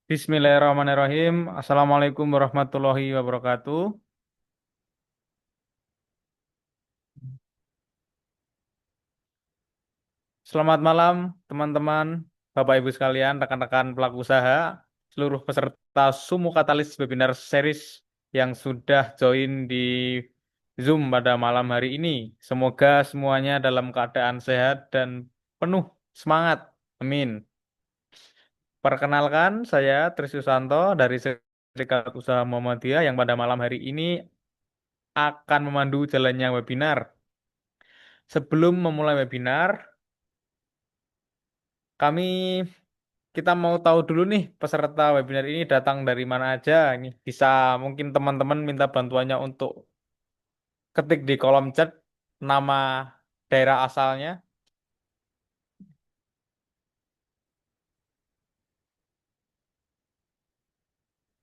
Bismillahirrahmanirrahim. Assalamualaikum warahmatullahi wabarakatuh. Selamat malam, teman-teman, Bapak Ibu sekalian, rekan-rekan pelaku usaha, seluruh peserta Sumu Katalis Webinar Series yang sudah join di Zoom pada malam hari ini. Semoga semuanya dalam keadaan sehat dan penuh semangat. Amin. Perkenalkan, saya Tris Susanto dari Serikat Usaha Muhammadiyah yang pada malam hari ini akan memandu jalannya webinar. Sebelum memulai webinar, kami kita mau tahu dulu nih peserta webinar ini datang dari mana aja. Ini bisa mungkin teman-teman minta bantuannya untuk ketik di kolom chat nama daerah asalnya.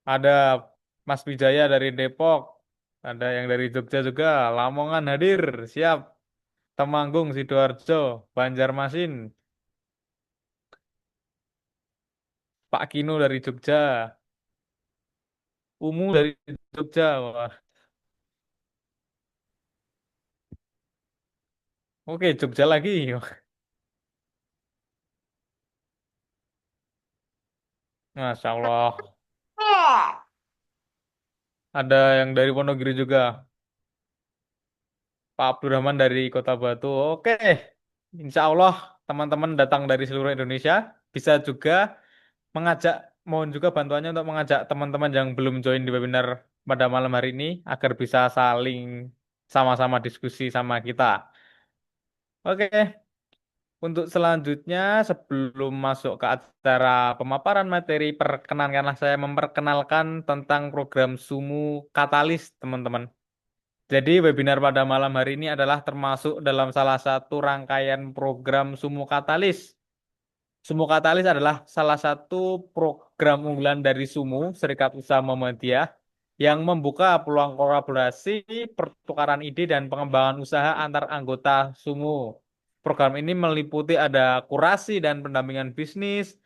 Ada Mas Wijaya dari Depok, ada yang dari Jogja juga, Lamongan hadir, siap. Temanggung, Sidoarjo, Banjarmasin, Pak Kino dari Jogja, Umu dari Jogja. Wah, oke, Jogja lagi. Masya Allah. Ada yang dari Wonogiri juga. Pak Abdurrahman dari Kota Batu. Oke, insya Allah teman-teman datang dari seluruh Indonesia. Bisa juga mengajak, mohon juga bantuannya untuk mengajak teman-teman yang belum join di webinar pada malam hari ini agar bisa saling sama-sama diskusi sama kita. Oke, untuk selanjutnya sebelum masuk ke acara pemaparan materi, perkenankanlah saya memperkenalkan tentang program Sumu Katalis, teman-teman. Jadi webinar pada malam hari ini adalah termasuk dalam salah satu rangkaian program Sumu Katalis. Sumu Katalis adalah salah satu program unggulan dari Sumu, Serikat Usaha Muhammadiyah, yang membuka peluang kolaborasi, pertukaran ide, dan pengembangan usaha antar anggota Sumu. Program ini meliputi ada kurasi dan pendampingan bisnis,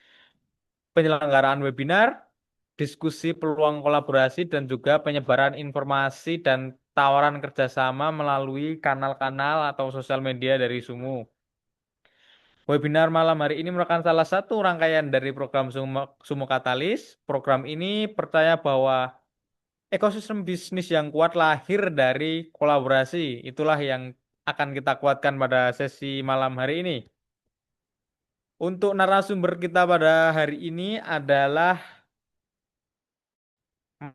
penyelenggaraan webinar, diskusi peluang kolaborasi, dan juga penyebaran informasi dan tawaran kerjasama melalui kanal-kanal atau sosial media dari Sumu. Webinar malam hari ini merupakan salah satu rangkaian dari program Sumu Katalis. Program ini percaya bahwa ekosistem bisnis yang kuat lahir dari kolaborasi. Itulah yang akan kita kuatkan pada sesi malam hari ini. Untuk narasumber kita pada hari ini adalah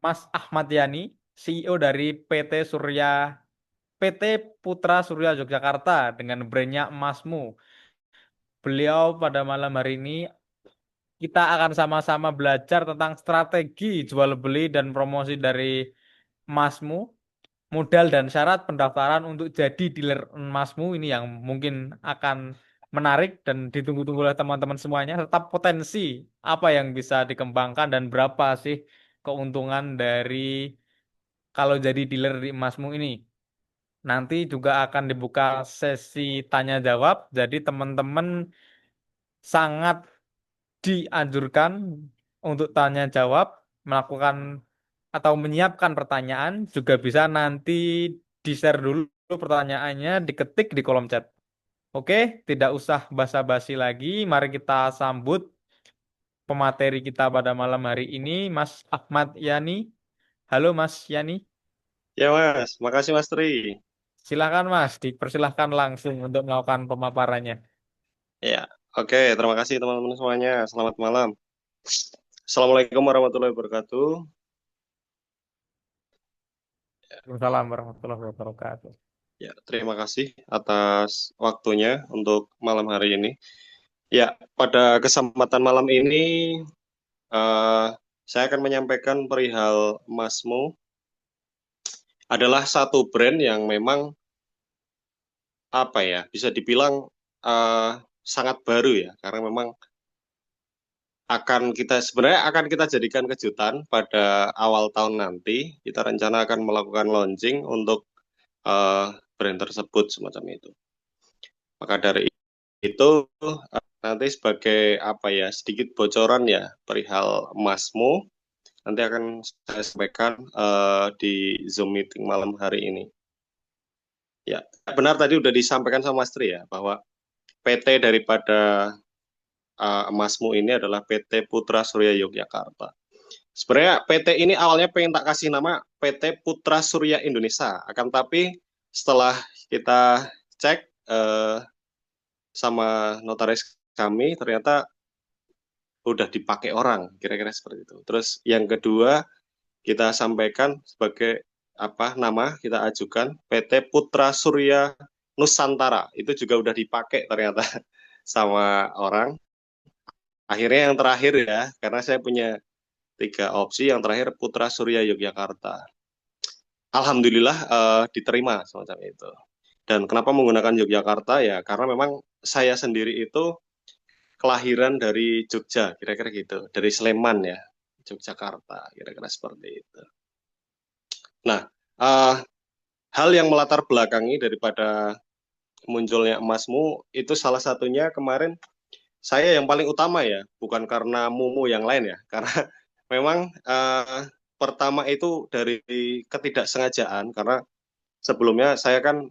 Mas Ahmad Yani, CEO dari PT Putra Surya Yogyakarta dengan brandnya Emasmu. Beliau pada malam hari ini kita akan sama-sama belajar tentang strategi jual beli dan promosi dari Emasmu, modal dan syarat pendaftaran untuk jadi dealer Emasmu ini yang mungkin akan menarik dan ditunggu-tunggu oleh teman-teman semuanya, serta potensi apa yang bisa dikembangkan dan berapa sih keuntungan dari kalau jadi dealer di Emasmu ini. Nanti juga akan dibuka sesi tanya jawab, jadi teman-teman sangat dianjurkan untuk tanya jawab, melakukan atau menyiapkan pertanyaan, juga bisa nanti di-share dulu pertanyaannya, diketik di kolom chat. Oke, tidak usah basa-basi lagi, mari kita sambut pemateri kita pada malam hari ini, Mas Ahmad Yani. Halo Mas Yani, Ya Mas, makasih Mas Tri. silakan Mas, dipersilahkan langsung untuk melakukan pemaparannya. Ya, oke, terima kasih teman-teman semuanya. Selamat malam. Assalamualaikum warahmatullahi wabarakatuh. Waalaikumsalam warahmatullahi wabarakatuh. Ya, terima kasih atas waktunya untuk malam hari ini. Ya, pada kesempatan malam ini eh, saya akan menyampaikan perihal Masmu adalah satu brand yang memang apa ya, bisa dibilang eh, sangat baru ya, karena memang akan kita jadikan kejutan pada awal tahun nanti. Kita rencana akan melakukan launching untuk brand tersebut semacam itu. Maka dari itu nanti sebagai apa ya, sedikit bocoran ya perihal emasmu, nanti akan saya sampaikan di Zoom meeting malam hari ini. Ya, benar tadi udah disampaikan sama Mas Tri ya, bahwa PT daripada emasmu ini adalah PT Putra Surya Yogyakarta. Sebenarnya PT ini awalnya pengen tak kasih nama PT Putra Surya Indonesia, akan tapi setelah kita cek sama notaris kami, ternyata udah dipakai orang, kira-kira seperti itu. Terus yang kedua, kita sampaikan sebagai apa nama kita ajukan PT Putra Surya Nusantara. Itu juga udah dipakai ternyata sama orang. Akhirnya yang terakhir ya, karena saya punya 3 opsi, yang terakhir Putra Surya Yogyakarta. Alhamdulillah diterima semacam itu. Dan kenapa menggunakan Yogyakarta ya? Karena memang saya sendiri itu kelahiran dari Jogja, kira-kira gitu, dari Sleman ya, Yogyakarta, kira-kira seperti itu. Nah, uh, hal yang melatar belakangi daripada munculnya emasmu itu salah satunya kemarin saya yang paling utama ya, bukan karena mumu yang lain ya, karena memang pertama itu dari ketidaksengajaan, karena sebelumnya saya kan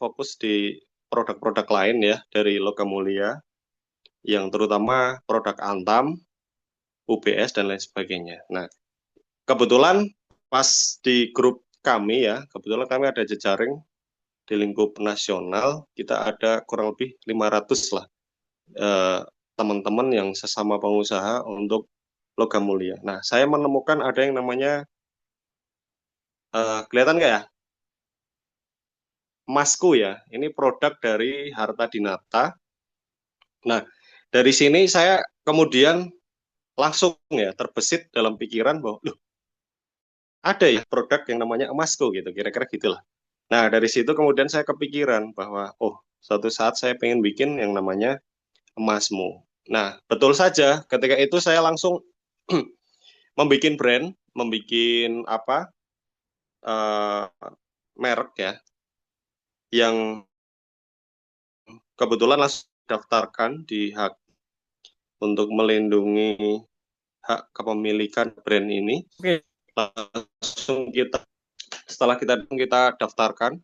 fokus di produk-produk lain ya dari Logam Mulia, yang terutama produk Antam, UBS dan lain sebagainya. Nah, kebetulan pas di grup kami ya, kebetulan kami ada jejaring di lingkup nasional, kita ada kurang lebih 500 lah eh, teman-teman yang sesama pengusaha untuk logam mulia. Nah, saya menemukan ada yang namanya, kelihatan nggak ya, Masku ya, ini produk dari Harta Dinata. Nah, dari sini saya kemudian langsung ya terbesit dalam pikiran bahwa, loh, ada ya produk yang namanya emasku gitu, kira-kira gitulah. Nah, dari situ kemudian saya kepikiran bahwa, oh, suatu saat saya pengen bikin yang namanya emasmu. Nah, betul saja, ketika itu saya langsung membuat brand, membuat apa, uh, merek ya, yang kebetulan langsung daftarkan di hak untuk melindungi hak kepemilikan brand ini. Oke. Langsung kita, setelah kita daftarkan,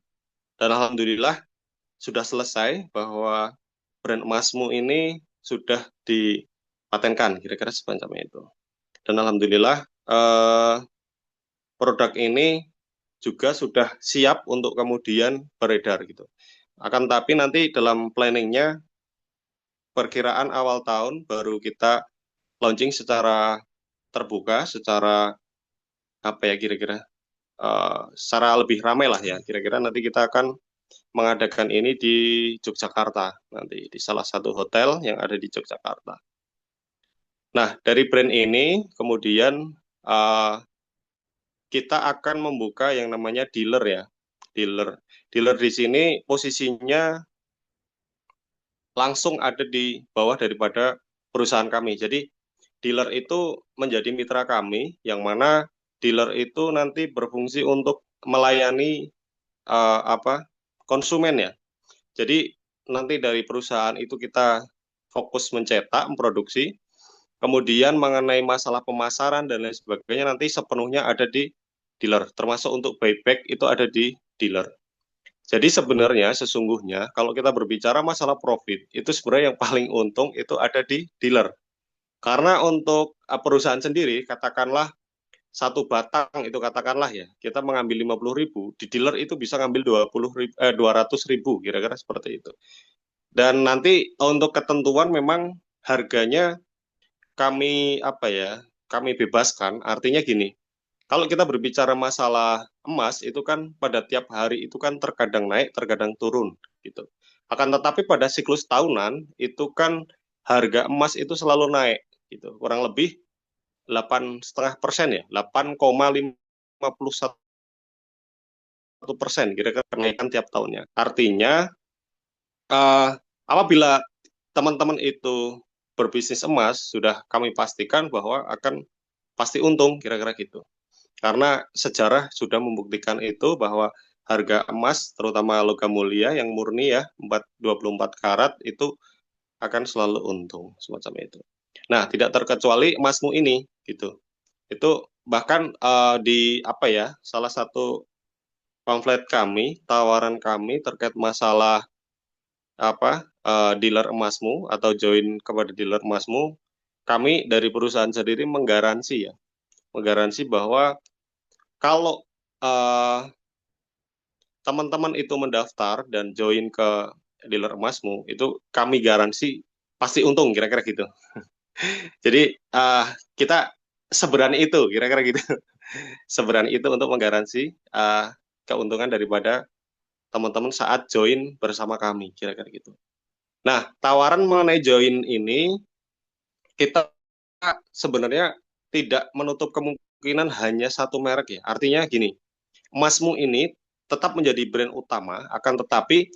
dan alhamdulillah sudah selesai bahwa brand emasmu ini sudah dipatenkan, kira-kira semacam itu. Dan alhamdulillah produk ini juga sudah siap untuk kemudian beredar gitu. Akan tapi nanti dalam planningnya perkiraan awal tahun baru kita launching secara terbuka, secara apa ya kira-kira, secara lebih ramai lah ya. Kira-kira nanti kita akan mengadakan ini di Yogyakarta, nanti di salah satu hotel yang ada di Yogyakarta. Nah, dari brand ini kemudian kita akan membuka yang namanya dealer ya. Dealer di sini posisinya langsung ada di bawah daripada perusahaan kami. Jadi dealer itu menjadi mitra kami, yang mana dealer itu nanti berfungsi untuk melayani apa, konsumen ya. Jadi nanti dari perusahaan itu kita fokus mencetak, memproduksi, kemudian mengenai masalah pemasaran dan lain sebagainya nanti sepenuhnya ada di dealer, termasuk untuk buyback itu ada di dealer. Jadi sebenarnya sesungguhnya kalau kita berbicara masalah profit, itu sebenarnya yang paling untung itu ada di dealer. Karena untuk perusahaan sendiri, katakanlah satu batang itu katakanlah ya, kita mengambil 50.000, di dealer itu bisa ngambil 200.000, kira-kira seperti itu. Dan nanti untuk ketentuan memang harganya kami apa ya, kami bebaskan, artinya gini, kalau kita berbicara masalah emas itu kan pada tiap hari itu kan terkadang naik, terkadang turun gitu. Akan tetapi pada siklus tahunan itu kan harga emas itu selalu naik gitu. Kurang lebih 8,5% ya, 8,51% kira-kira kenaikan tiap tahunnya. Artinya apabila teman-teman itu berbisnis emas sudah kami pastikan bahwa akan pasti untung kira-kira gitu. Karena sejarah sudah membuktikan itu bahwa harga emas terutama logam mulia yang murni ya 24 karat itu akan selalu untung semacam itu. Nah, tidak terkecuali emasmu ini gitu. Itu bahkan di apa ya, salah satu pamflet kami, tawaran kami terkait masalah apa dealer emasmu atau join kepada dealer emasmu, kami dari perusahaan sendiri menggaransi ya, menggaransi bahwa kalau eh, teman-teman itu mendaftar dan join ke dealer emasmu, itu kami garansi pasti untung kira-kira gitu. Jadi kita seberani itu kira-kira gitu, seberani itu untuk menggaransi keuntungan daripada teman-teman saat join bersama kami kira-kira gitu. Nah, tawaran mengenai join ini kita sebenarnya tidak menutup kemungkinan hanya satu merek ya. Artinya gini, emasmu ini tetap menjadi brand utama, akan tetapi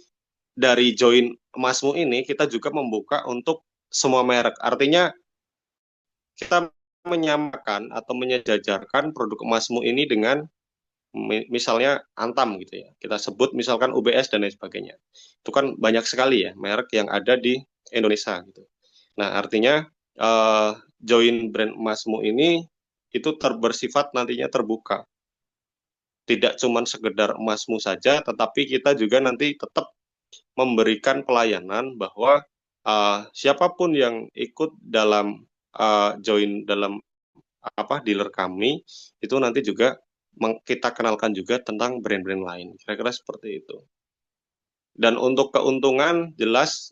dari join emasmu ini kita juga membuka untuk semua merek. Artinya kita menyamakan atau menyejajarkan produk emasmu ini dengan misalnya Antam gitu ya. Kita sebut misalkan UBS dan lain sebagainya. Itu kan banyak sekali ya merek yang ada di Indonesia gitu. Nah, artinya eh, join brand emasmu ini itu bersifat nantinya terbuka. Tidak cuma sekedar emasmu saja, tetapi kita juga nanti tetap memberikan pelayanan bahwa siapapun yang ikut dalam join dalam apa dealer kami itu nanti juga kita kenalkan juga tentang brand-brand lain. Kira-kira seperti itu. Dan untuk keuntungan jelas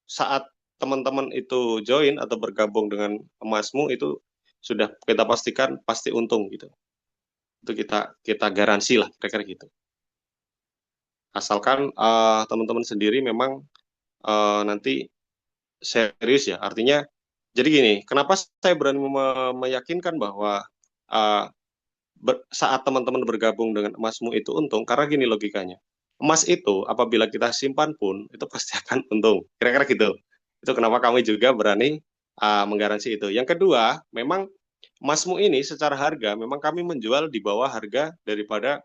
saat teman-teman itu join atau bergabung dengan emasmu itu sudah kita pastikan pasti untung gitu. Itu kita kita garansi lah kira-kira gitu. Asalkan teman-teman sendiri memang nanti serius ya. Artinya jadi gini, kenapa saya berani meyakinkan bahwa uh, saat teman-teman bergabung dengan emasmu itu untung? Karena gini logikanya. Emas itu apabila kita simpan pun itu pasti akan untung. Kira-kira gitu. Itu kenapa kami juga berani menggaransi itu. Yang kedua, memang emasmu ini secara harga memang kami menjual di bawah harga daripada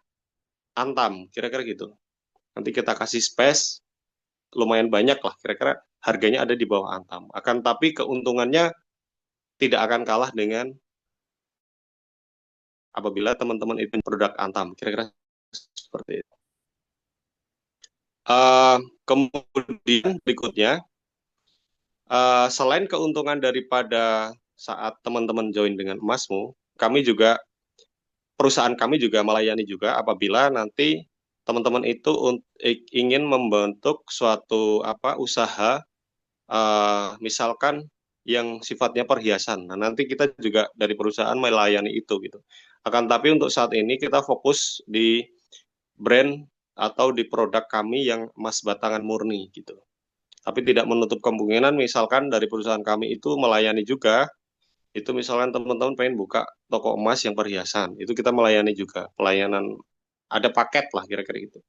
Antam, kira-kira gitu. Nanti kita kasih space lumayan banyak lah, kira-kira harganya ada di bawah Antam. Akan tapi keuntungannya tidak akan kalah dengan apabila teman-teman itu produk Antam, kira-kira seperti itu. Uh, Kemudian berikutnya, selain keuntungan daripada saat teman-teman join dengan emasmu, kami juga perusahaan kami juga melayani juga apabila nanti teman-teman itu ingin membentuk suatu apa usaha misalkan yang sifatnya perhiasan. Nah, nanti kita juga dari perusahaan melayani itu gitu. Akan tapi untuk saat ini kita fokus di brand atau di produk kami yang emas batangan murni gitu. Tapi tidak menutup kemungkinan misalkan dari perusahaan kami itu melayani juga, itu misalkan teman-teman pengen buka toko emas yang perhiasan, itu kita melayani juga. Pelayanan ada paket lah kira-kira itu.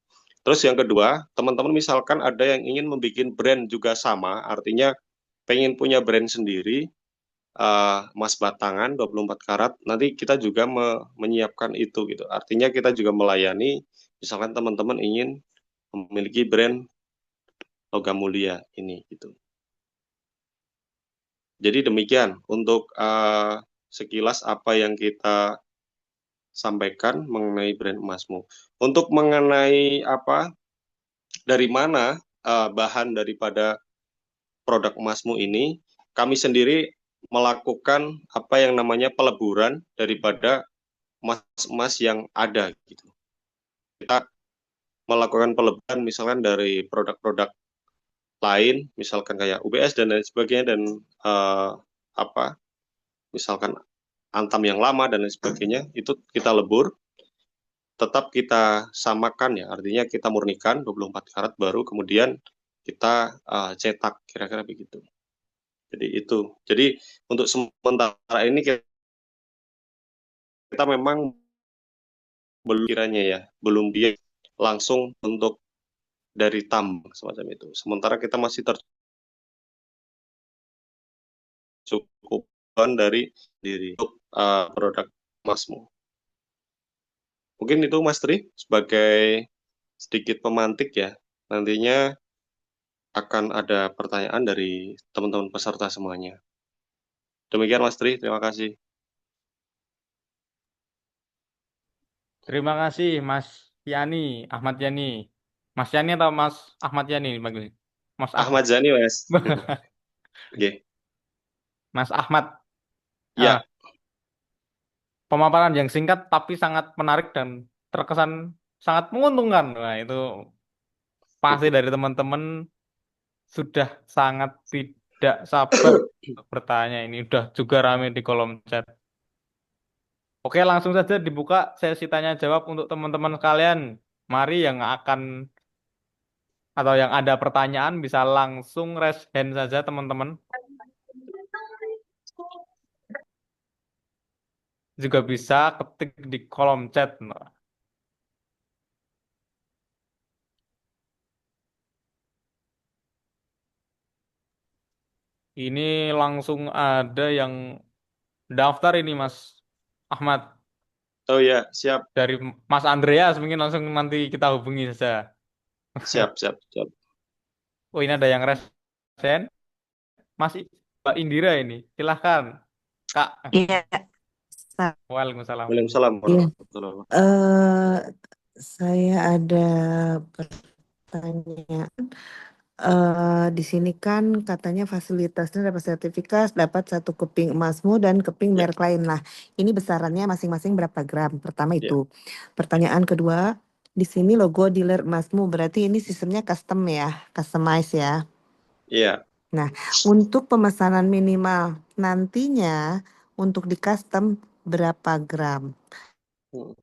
Terus yang kedua, teman-teman misalkan ada yang ingin membuat brand juga sama, artinya pengen punya brand sendiri, emas batangan 24 karat, nanti kita juga menyiapkan itu gitu. Artinya kita juga melayani, misalkan teman-teman ingin memiliki brand logam mulia ini gitu. Jadi demikian untuk sekilas apa yang kita sampaikan mengenai brand emasmu. Untuk mengenai apa dari mana bahan daripada produk emasmu ini, kami sendiri melakukan apa yang namanya peleburan daripada emas-emas yang ada gitu. Kita melakukan peleburan misalkan dari produk-produk lain, misalkan kayak UBS dan lain sebagainya dan apa, misalkan Antam yang lama dan lain sebagainya, itu kita lebur, tetap kita samakan ya, artinya kita murnikan 24 karat baru kemudian kita cetak kira-kira begitu. Jadi itu. Jadi untuk sementara ini kita memang belum kiranya ya, belum dia langsung untuk dari tambang semacam itu. Sementara kita masih tercukupan dari diri untuk produk emasmu. Mungkin itu Mas Tri sebagai sedikit pemantik ya. Nantinya akan ada pertanyaan dari teman-teman peserta semuanya. Demikian Mas Tri, terima kasih. Terima kasih Mas Yani, Ahmad Yani. Mas Yani atau Mas Ahmad Yani panggil? Mas Ahmad. Ahmad Zani, Mas. Oke. Mas Ahmad. Ya, Ah, pemaparan yang singkat tapi sangat menarik dan terkesan sangat menguntungkan. Nah, itu pasti dari teman-teman sudah sangat tidak sabar untuk bertanya ini. Udah juga rame di kolom chat. Oke, langsung saja dibuka sesi tanya jawab untuk teman-teman sekalian. Mari yang akan atau yang ada pertanyaan bisa langsung raise hand saja teman-teman. Juga bisa ketik di kolom chat. Nah, ini langsung ada yang daftar ini Mas Ahmad oh ya, siap, dari Mas Andreas mungkin langsung nanti kita hubungi saja. siap, siap, siap. Oh ini ada yang resen Mas Mbak Indira ini. Silahkan Kak. Iya, Waalaikumsalam. Waalaikumsalam iya. warahmatullahi wabarakatuh. Saya ada pertanyaan. Di sini kan katanya fasilitasnya dapat sertifikat, dapat satu keping emasmu dan keping Ya, merek lain. Nah, ini besarannya masing-masing berapa gram? Pertama ya, itu. Pertanyaan kedua, di sini logo dealer emasmu berarti ini sistemnya custom ya, customize ya. iya. Nah, untuk pemesanan minimal nantinya untuk di custom berapa gram? Hmm,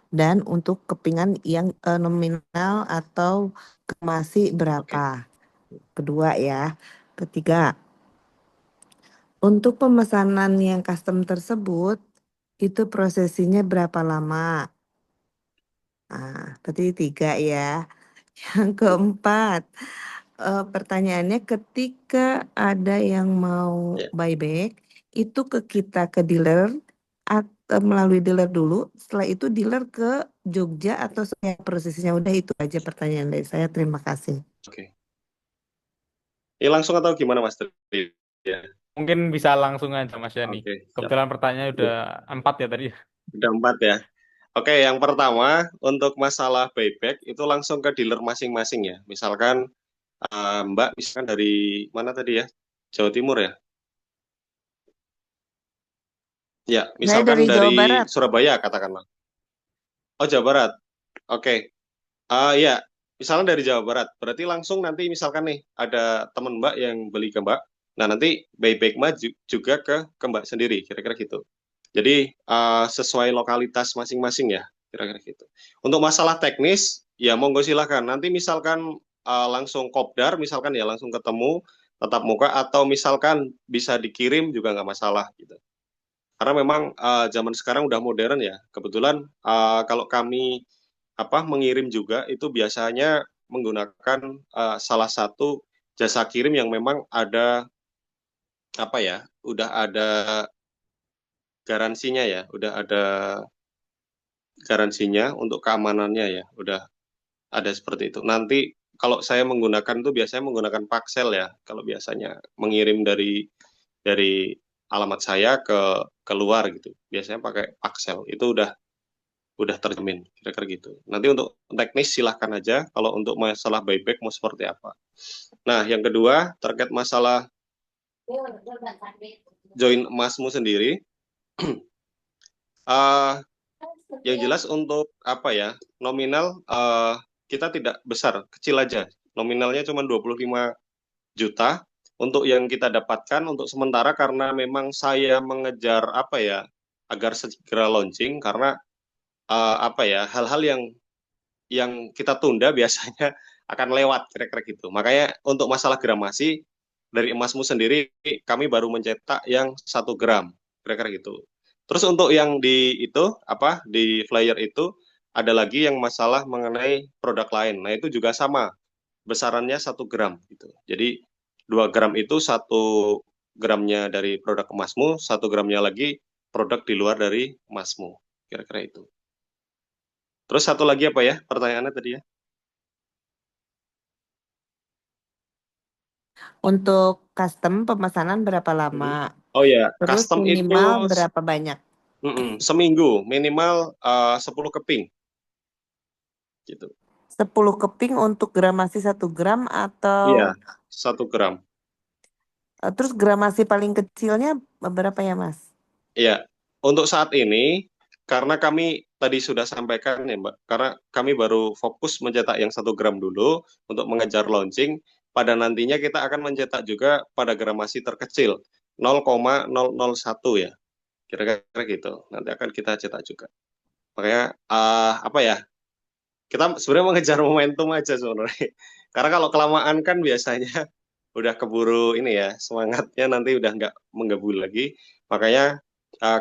Dan untuk kepingan yang nominal atau masih berapa? Oke, Kedua ya. Ketiga, untuk pemesanan yang custom tersebut itu prosesinya berapa lama? Nah, berarti tiga ya. Yang keempat, pertanyaannya ketika ada yang mau ya, buyback, itu ke kita ke dealer atau melalui dealer dulu, setelah itu dealer ke Jogja atau saya prosesnya udah itu aja pertanyaan dari saya. Terima kasih. oke. Ini langsung atau gimana Mas Tri? Ya, Mungkin bisa langsung aja Mas Yani. oke, siap. Kebetulan pertanyaan udah 4 ya tadi. Udah 4 ya. Oke, yang pertama untuk masalah buyback itu langsung ke dealer masing-masing ya. Misalkan Mbak, misalkan dari mana tadi ya? Jawa Timur ya? Ya, Saya misalkan dari Jawa dari Barat. Surabaya katakanlah. Oh, Jawa Barat. Oke. Ya, misalnya dari Jawa Barat. Berarti langsung nanti misalkan nih ada teman Mbak yang beli ke Mbak. Nah, nanti buyback Mbak juga ke Mbak sendiri, kira-kira gitu. Jadi sesuai lokalitas masing-masing ya, kira-kira gitu. Untuk masalah teknis, ya monggo silakan. Nanti misalkan langsung kopdar, misalkan ya langsung ketemu tatap muka, atau misalkan bisa dikirim juga nggak masalah gitu. Karena memang zaman sekarang udah modern ya. Kebetulan kalau kami mengirim juga itu biasanya menggunakan salah satu jasa kirim yang memang ada udah ada garansinya ya, udah ada garansinya untuk keamanannya ya, udah ada seperti itu. Nanti kalau saya menggunakan itu biasanya menggunakan Paxel ya, kalau biasanya mengirim dari alamat saya ke luar gitu, biasanya pakai Paxel. Itu udah terjamin kira-kira gitu. Nanti untuk teknis silahkan aja kalau untuk masalah buyback mau seperti apa. Nah, yang kedua terkait masalah join emasmu sendiri, uh, yang jelas untuk nominal kita tidak besar, kecil aja. Nominalnya cuma 25 juta untuk yang kita dapatkan untuk sementara karena memang saya mengejar agar segera launching karena hal-hal yang kita tunda biasanya akan lewat kira-kira gitu. Makanya untuk masalah gramasi dari emasmu sendiri kami baru mencetak yang 1 gram kira-kira gitu. Terus untuk yang di flyer itu ada lagi yang masalah mengenai produk lain. Nah itu juga sama besarannya 1 gram gitu. Jadi 2 gram itu 1 gramnya dari produk emasmu, 1 gramnya lagi produk di luar dari emasmu kira-kira itu. Terus satu lagi apa ya pertanyaannya tadi ya? Untuk custom pemesanan berapa Mm-mm. lama? Oh ya, Terus custom itu minimal berapa banyak? seminggu minimal 10 keping gitu. 10 keping untuk gramasi 1 gram Iya, atau 1 gram. terus gramasi paling kecilnya berapa ya, Mas? Iya, untuk saat ini karena kami tadi sudah sampaikan ya Mbak, karena kami baru fokus mencetak yang 1 gram dulu untuk mengejar launching. Pada nantinya kita akan mencetak juga pada gramasi terkecil 0,001 ya, kira-kira gitu. Nanti akan kita cetak juga. Makanya apa ya? Kita sebenarnya mengejar momentum aja sebenarnya. Karena kalau kelamaan kan biasanya udah keburu ini ya, semangatnya nanti udah nggak menggebu lagi. Makanya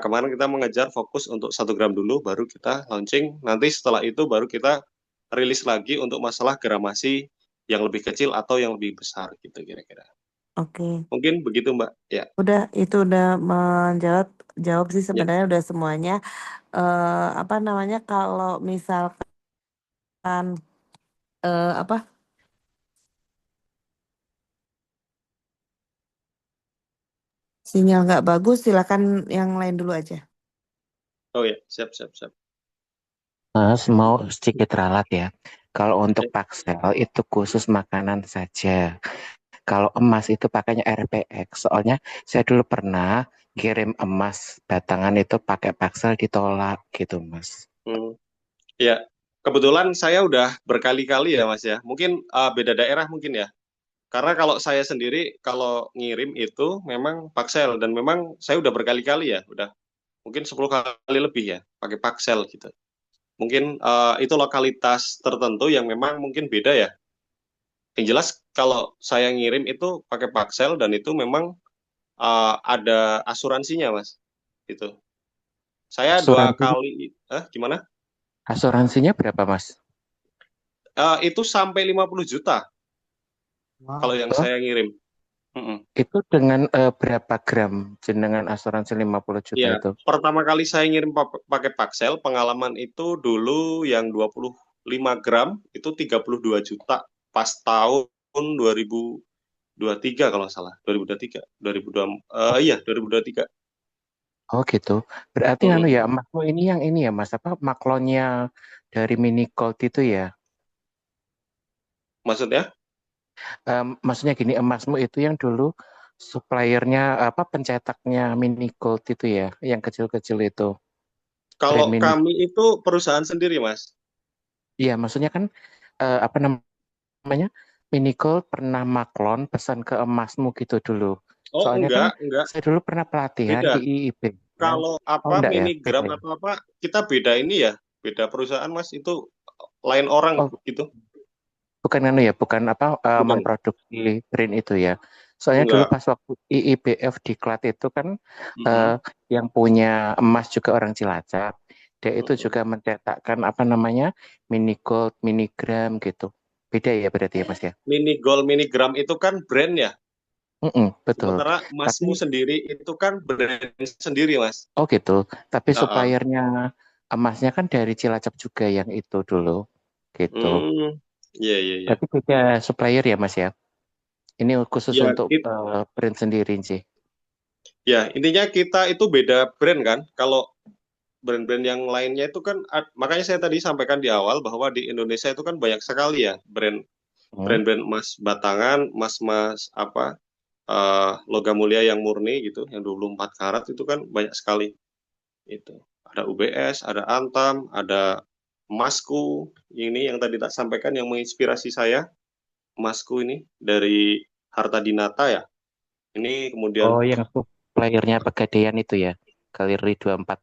kemarin kita mengejar fokus untuk 1 gram dulu, baru kita launching. Nanti setelah itu baru kita rilis lagi untuk masalah gramasi yang lebih kecil atau yang lebih besar gitu kira-kira. Oke. Mungkin begitu Mbak. Ya, Udah itu udah menjawab jawab sih ya. sebenarnya udah semuanya. Apa namanya kalau misalkan apa sinyal nggak bagus silakan yang lain dulu aja. Oh ya, siap, siap, siap. Mas mau sedikit ralat ya. Kalau untuk Ya. Paxel itu khusus makanan saja. Kalau emas itu pakainya RPX. Soalnya saya dulu pernah kirim emas batangan itu pakai Paxel ditolak gitu, Mas. Hmm. Ya, kebetulan saya udah berkali-kali ya Mas ya. Mungkin beda daerah mungkin ya. Karena kalau saya sendiri kalau ngirim itu memang Paxel dan memang saya udah berkali-kali ya, udah mungkin 10 kali lebih ya pakai Paxel gitu. Mungkin itu lokalitas tertentu yang memang mungkin beda ya. Yang jelas kalau saya ngirim itu pakai Paxel dan itu memang ada asuransinya Mas. Gitu. Saya dua Asuransinya, kali, gimana? asuransinya berapa, Mas? Itu sampai 50 juta kalau yang Oh, saya ngirim. Mm-mm. itu dengan berapa gram jenengan asuransi 50 juta Ya, itu? pertama kali saya ngirim pakai Paxel, pengalaman itu dulu yang 25 gram itu 32 juta pas tahun 2023 kalau nggak salah. 2023, 2002, iya 2023. Oh gitu. Berarti anu Mm-mm. ya, emasmu ini yang ini ya, Mas, apa maklonnya dari Mini Gold itu ya? Maksudnya, Maksudnya gini, emasmu itu yang dulu suppliernya apa pencetaknya Mini Gold itu ya, yang kecil-kecil itu, kalau brand Mini. kami itu perusahaan sendiri, Mas. Iya, maksudnya kan apa namanya? Mini Gold pernah maklon pesan ke emasmu gitu dulu. Oh, Soalnya kan enggak, saya dulu pernah pelatihan di beda. IIB. Ya. Kalau Oh apa enggak ya, miligram beda ya. atau apa, kita beda ini ya, beda perusahaan, Mas. Itu lain orang Oh, gitu. bukan anu ya, bukan apa Bukan, memproduksi print itu ya. Soalnya dulu enggak. pas waktu IIBF diklat itu kan eh, Mm-mm. yang punya emas juga orang Cilacap. Dia itu Mm-mm. juga mencetakkan apa namanya mini gold, minigram gitu. Beda ya berarti ya Mas ya. Mini Gold, Minigram itu kan brand ya. Betul. Sementara Tapi emasmu sendiri itu kan brand sendiri, Mas. oh gitu. Tapi Heeh. suppliernya emasnya kan dari Cilacap juga yang itu dulu gitu. Hmm, iya, iya, iya. Berarti beda supplier ya Mas ya. Ini khusus Ya, untuk brand sendiri sih. ya, intinya kita itu beda brand kan. Kalau brand-brand yang lainnya itu kan, makanya saya tadi sampaikan di awal bahwa di Indonesia itu kan banyak sekali ya Hmm. brand-brand emas batangan, emas-emas apa, logam mulia yang murni gitu, yang 24 karat itu kan banyak sekali. Itu. Ada UBS, ada Antam, ada emasku, ini yang tadi tak sampaikan yang menginspirasi saya, emasku ini dari Harta Dinata ya. Ini kemudian Oh, yang suppliernya Pegadaian itu ya, Galeri 24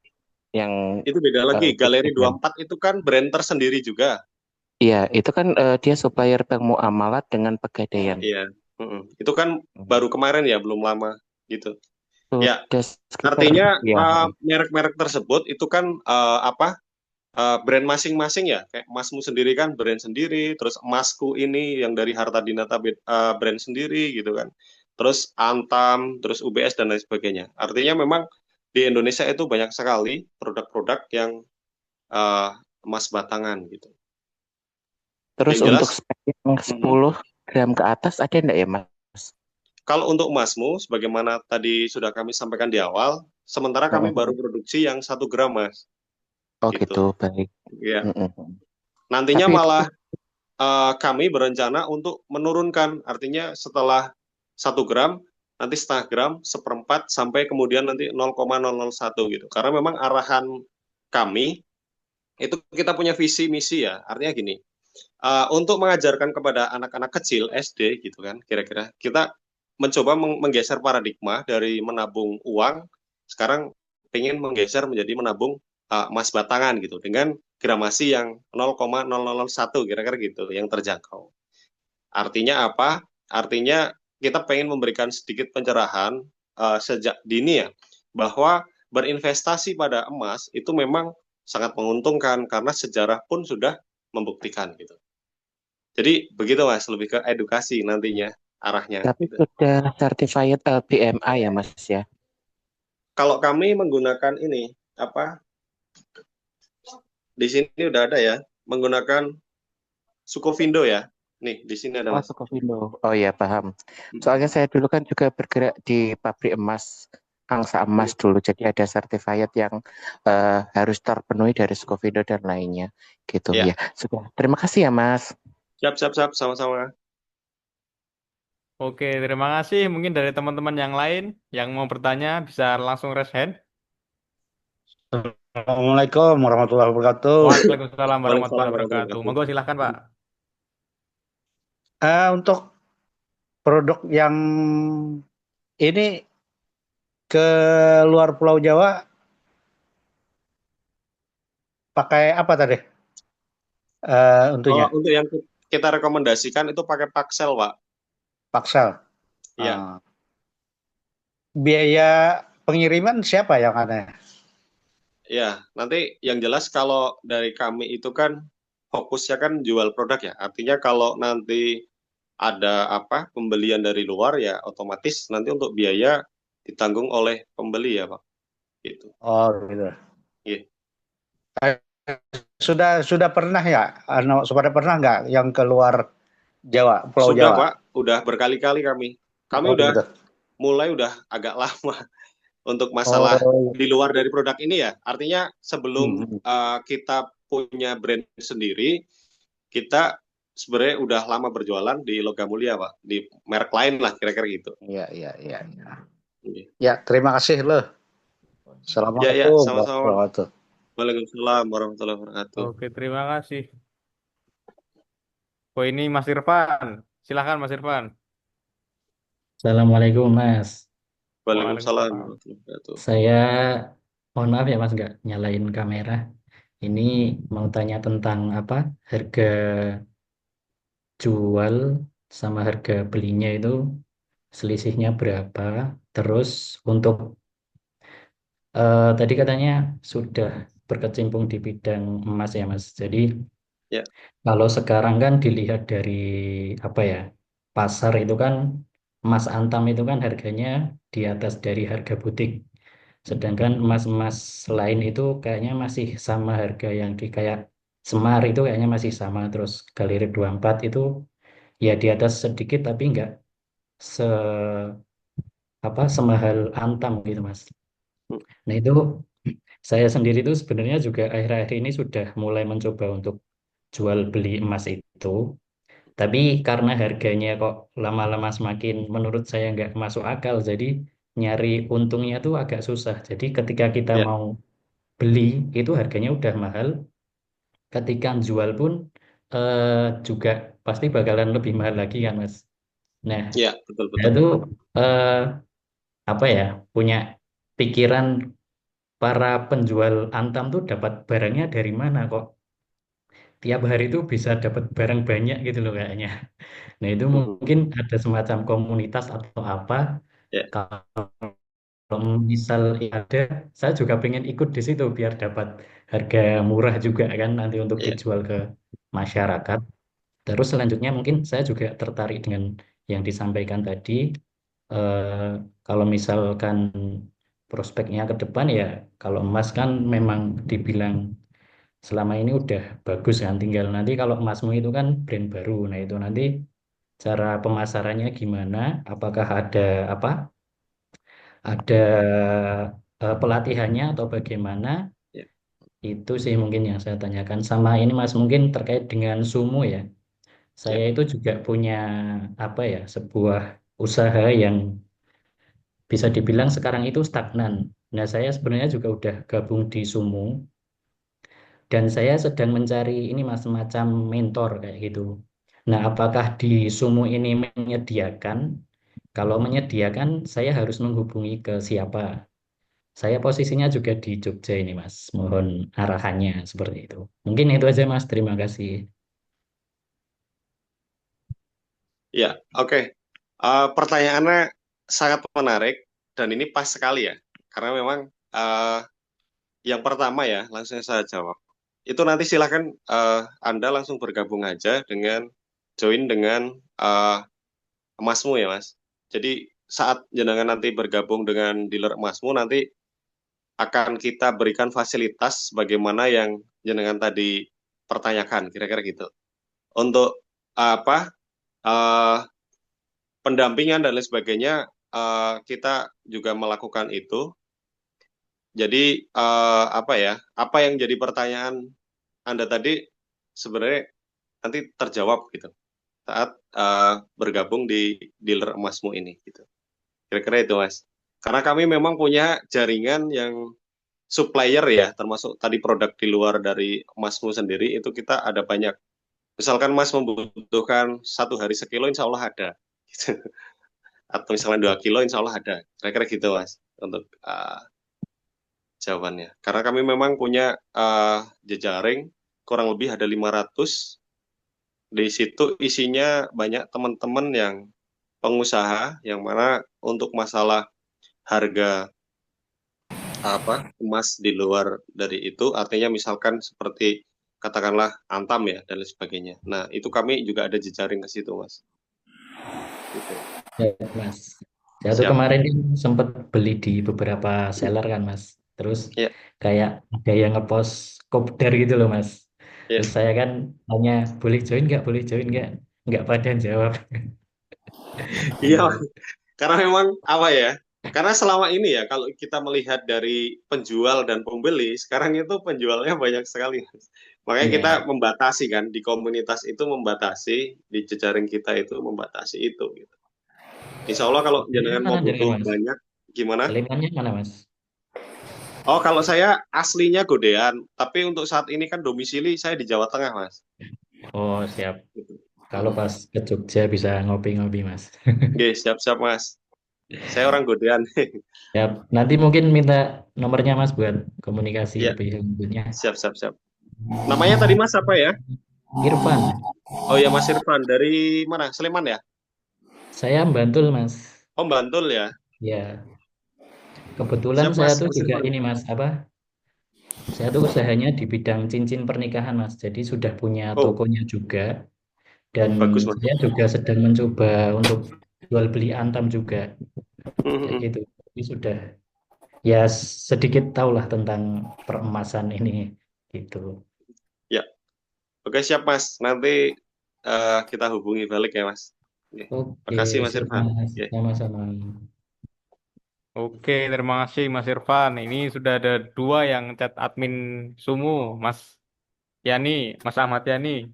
yang itu beda lagi. Galeri Pegadaian. 24 itu kan brand tersendiri juga. Iya, itu kan dia supplier Bank Muamalat dengan Pegadaian. Iya. Mm-mm. Itu kan Hmm. baru kemarin ya, belum lama gitu. Ya, Sudah sekitar artinya ya. merek-merek tersebut itu kan brand masing-masing ya. Kayak emasmu sendiri kan brand sendiri, terus emasku ini yang dari Harta Dinata brand sendiri gitu kan. Terus Antam, terus UBS dan lain sebagainya. Artinya memang di Indonesia itu banyak sekali produk-produk yang eh, emas batangan gitu. Terus Yang untuk jelas, spek yang mm-mm. 10 gram ke atas ada enggak ya, Mas? Kalau untuk emasmu, sebagaimana tadi sudah kami sampaikan di awal, sementara kami baru Mm-mm. produksi yang 1 gram, Mas. Oh gitu, Gitu. baik. Ya. Mm-mm. Nantinya Tapi itu malah kami berencana untuk menurunkan, artinya setelah 1 gram, nanti setengah gram, seperempat, sampai kemudian nanti 0,001 gitu. Karena memang arahan kami, itu kita punya visi misi ya, artinya gini, untuk mengajarkan kepada anak-anak kecil SD gitu kan, kira-kira kita mencoba menggeser paradigma dari menabung uang, sekarang pengen menggeser menjadi menabung emas batangan gitu, dengan gramasi yang 0,001 kira-kira gitu yang terjangkau. Artinya apa? Artinya kita pengen memberikan sedikit pencerahan sejak dini ya, bahwa berinvestasi pada emas itu memang sangat menguntungkan karena sejarah pun sudah membuktikan gitu. Jadi begitu Mas, lebih ke edukasi nantinya arahnya tapi gitu. sudah certified BMA ya Mas ya. Kalau kami menggunakan ini apa? Di sini udah ada ya, menggunakan Sukovindo ya. Nih, di sini ada Oh, Mas. Sukovindo. Oh ya, paham. Soalnya saya dulu kan juga bergerak di pabrik emas, angsa emas dulu. Jadi ada certified yang harus terpenuhi dari Sukovindo dan lainnya. Gitu Ya, ya. Sudah. Terima kasih ya, Mas. siap siap siap sama-sama. Oke, terima kasih. Mungkin dari teman-teman yang lain yang mau bertanya bisa langsung raise hand. Assalamualaikum warahmatullahi wabarakatuh. Waalaikumsalam Waalaikumsalam warahmatullahi warahmatullahi wabarakatuh. wabarakatuh. Monggo silahkan Pak. Untuk produk yang ini ke luar Pulau Jawa pakai apa tadi? Oh, Untuknya untuk yang kita rekomendasikan itu pakai Paxel, Pak. Paxel. Iya, Ah, biaya pengiriman siapa yang ada? iya. Nanti yang jelas kalau dari kami itu kan fokusnya kan jual produk ya. Artinya kalau nanti ada apa pembelian dari luar ya otomatis nanti untuk biaya ditanggung oleh pembeli ya, Pak. Gitu. Oh gitu. Iya. Eh, sudah pernah ya? Sudah pernah nggak yang keluar Jawa, Pulau Sudah, Jawa? Pak. Udah berkali-kali kami. Kami Oh udah gitu. udah agak lama untuk masalah Oh, di luar dari produk ini ya. Artinya sebelum hmm, kita punya brand sendiri, kita sebenarnya udah lama berjualan di Logam Mulia, Pak. Di merek lain lah kira-kira gitu. iya iya iya. Iya. Iya. Ya terima kasih loh. Ya, ya, Assalamualaikum sama-sama. warahmatullahi wabarakatuh. Waalaikumsalam warahmatullahi wabarakatuh. Oke, terima kasih. Oh, ini Mas Irfan. Silahkan Mas Irfan. Assalamualaikum Mas. Waalaikumsalam Waalaikumsalam. warahmatullahi wabarakatuh. Saya mohon maaf ya Mas nggak nyalain kamera. Ini mau tanya tentang apa harga jual sama harga belinya itu selisihnya berapa. Terus untuk tadi katanya sudah berkecimpung di bidang emas ya Mas. Jadi Ya, kalau sekarang kan dilihat dari apa ya pasar itu kan emas antam itu kan harganya di atas dari harga butik. Sedangkan emas-emas lain itu kayaknya masih sama harga yang di kayak Semar itu kayaknya masih sama. Terus Galeri 24 itu ya di atas sedikit tapi nggak se apa semahal Antam gitu Mas. Nah itu saya sendiri itu sebenarnya juga akhir-akhir ini sudah mulai mencoba untuk jual beli emas itu. Tapi karena harganya kok lama-lama semakin menurut saya nggak masuk akal, jadi nyari untungnya tuh agak susah. Jadi ketika kita ya, mau beli itu harganya udah mahal, ketika jual pun eh, juga pasti bakalan lebih mahal lagi kan Mas. Nah, ya, betul saya betul. tuh eh, apa ya punya pikiran para penjual antam tuh dapat barangnya dari mana kok tiap hari tuh bisa dapat barang banyak gitu loh kayaknya. Nah, itu mungkin Mhm. ada semacam komunitas atau apa. Ya, Kalau misal ada, saya juga pengen ikut di situ biar dapat harga murah juga kan nanti untuk ya, dijual ke masyarakat. Terus selanjutnya mungkin saya juga tertarik dengan yang disampaikan tadi. Eh, Kalau misalkan prospeknya ke depan ya, kalau emas kan memang dibilang selama ini udah bagus kan. Tinggal nanti kalau emasmu itu kan brand baru. Nah itu nanti cara pemasarannya gimana, apakah ada apa? Ada pelatihannya atau bagaimana? Ya, Itu sih mungkin yang saya tanyakan. Sama ini Mas, mungkin terkait dengan sumu ya. ya, Saya itu juga punya apa ya, sebuah usaha yang bisa dibilang sekarang itu stagnan. Nah, saya sebenarnya juga udah gabung di Sumu dan saya sedang mencari ini Mas semacam mentor kayak gitu. Nah, apakah di Sumu ini menyediakan? Kalau menyediakan, saya harus menghubungi ke siapa? Saya posisinya juga di Jogja ini Mas. Mohon arahannya seperti itu. Mungkin itu aja Mas. Terima kasih. ya, oke. Pertanyaannya sangat menarik dan ini pas sekali ya, karena memang eh, yang pertama ya, langsung saya jawab. Itu nanti silahkan Anda langsung bergabung aja dengan join dengan emasmu ya Mas. Jadi saat jenengan nanti bergabung dengan dealer emasmu, nanti akan kita berikan fasilitas bagaimana yang jenengan tadi pertanyakan, kira-kira gitu. Untuk apa eh, pendampingan dan lain sebagainya, kita juga melakukan itu. Jadi apa ya? Apa yang jadi pertanyaan Anda tadi sebenarnya nanti terjawab gitu saat bergabung di dealer emasmu ini gitu. Kira-kira itu Mas. Karena kami memang punya jaringan yang supplier ya, termasuk tadi produk di luar dari emasmu sendiri itu kita ada banyak. Misalkan Mas membutuhkan 1 hari sekilo, insya Allah ada. Gitu. Atau misalnya 2 kilo, insya Allah ada. Kira-kira gitu Mas untuk jawabannya. Karena kami memang punya jejaring kurang lebih ada 500. Di situ isinya banyak teman-teman yang pengusaha yang mana untuk masalah harga emas di luar dari itu artinya misalkan seperti katakanlah Antam ya dan lain sebagainya. Nah, itu kami juga ada jejaring ke situ, Mas. Gitu. Ya, Mas. Saya tuh Siap. kemarin kan sempat beli di beberapa seller kan, Mas. Terus Ya, kayak ada yang ngepost kopdar gitu loh, Mas. ya. Terus saya kan tanya, boleh join nggak? Boleh join nggak? Nggak pada jawab. Iya, Gitu. karena memang apa ya? Karena selama ini ya kalau kita melihat dari penjual dan pembeli, sekarang itu penjualnya banyak sekali, Mas. Makanya kita Iya. membatasi kan di komunitas itu membatasi, di jejaring kita itu membatasi itu gitu. Insya Allah kalau Dari jenengan mana mau jenengan, butuh Mas? banyak gimana? Slemannya mana, Mas? Oh, kalau saya aslinya Godean, tapi untuk saat ini kan domisili saya di Jawa Tengah, Mas. Oh, siap. Gitu. Kalau pas ke Jogja bisa ngopi-ngopi, Mas. Oke, siap-siap, Mas. Saya orang Godean. Siap. Nanti mungkin minta nomornya, Mas, buat komunikasi Ya, lebih lanjutnya. siap-siap, siap. Namanya tadi Mas apa ya? Irfan, Oh ya, Mas Irfan. Dari mana? Sleman ya? saya Bantul, Mas. Oh, Bantul ya. Ya, kebetulan Siap, saya Mas. tuh Mas juga Irfan. ini Mas, apa? Saya tuh usahanya di bidang cincin pernikahan Mas. Jadi sudah punya Oh, tokonya juga dan bagus, Mas. saya juga sedang mencoba untuk jual beli antam juga kayak Mhm. gitu. Jadi sudah ya sedikit tahulah tentang peremasan ini gitu. Ya, oke siap, Mas. Nanti kita hubungi balik ya, Mas. Oke. Oke, Makasih, Mas siap Irfan. Mas. Oke. Sama-sama. Oke, terima kasih Mas Irfan. Ini sudah ada dua yang chat admin Sumu, Mas Yani, Mas Ahmad Yani.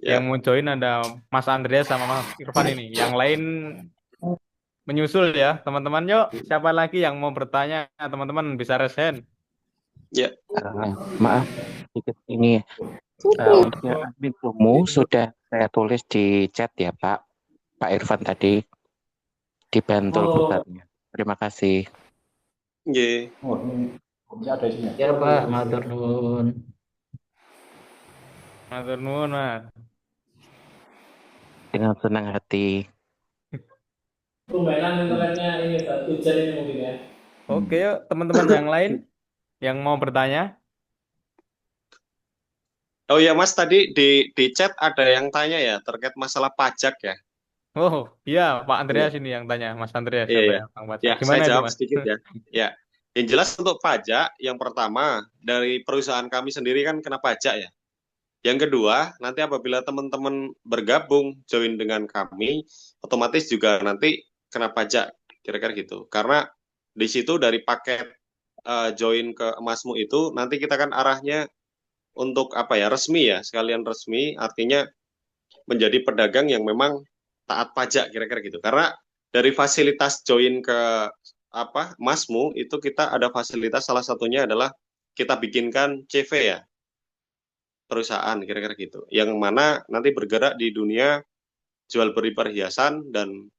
Yang Ya. mau join ada Mas Andreas sama Mas Irfan ini. Yang lain menyusul ya, teman-teman. Yuk, siapa lagi yang mau bertanya? Teman-teman bisa raise hand. Ya. Maaf, sedikit ini. Untuk yang admin Sumu sudah saya tulis di chat ya Pak. Pak Irfan tadi di Bantul pusatnya. Terima kasih. Oke. Ya Pak, matur nuwun. Matur nuwun, Mas. Dengan senang hati. Permainan internetnya ini Pak, hujan ini mungkin ya. Oke, yuk teman-teman yang lain yang mau bertanya. Oh ya, Mas, tadi di chat ada yang tanya ya terkait masalah pajak ya. Oh, iya, Pak Andreas Iya. ini yang tanya, Mas Andreas Iya, siapa ya. yang Bang Ya, pajak? saya Gimana itu, jawab Mas? sedikit ya. Ya. Yang jelas untuk pajak, yang pertama dari perusahaan kami sendiri kan kena pajak ya. Yang kedua, nanti apabila teman-teman bergabung join dengan kami, otomatis juga nanti kena pajak, kira-kira gitu. Karena di situ dari paket join ke emasmu itu nanti kita kan arahnya untuk apa ya, resmi ya, sekalian resmi, artinya menjadi pedagang yang memang taat pajak, kira-kira gitu. Karena dari fasilitas join ke apa emasmu itu kita ada fasilitas, salah satunya adalah kita bikinkan CV ya, perusahaan, kira-kira gitu. Yang mana nanti bergerak di dunia jual beli perhiasan, dan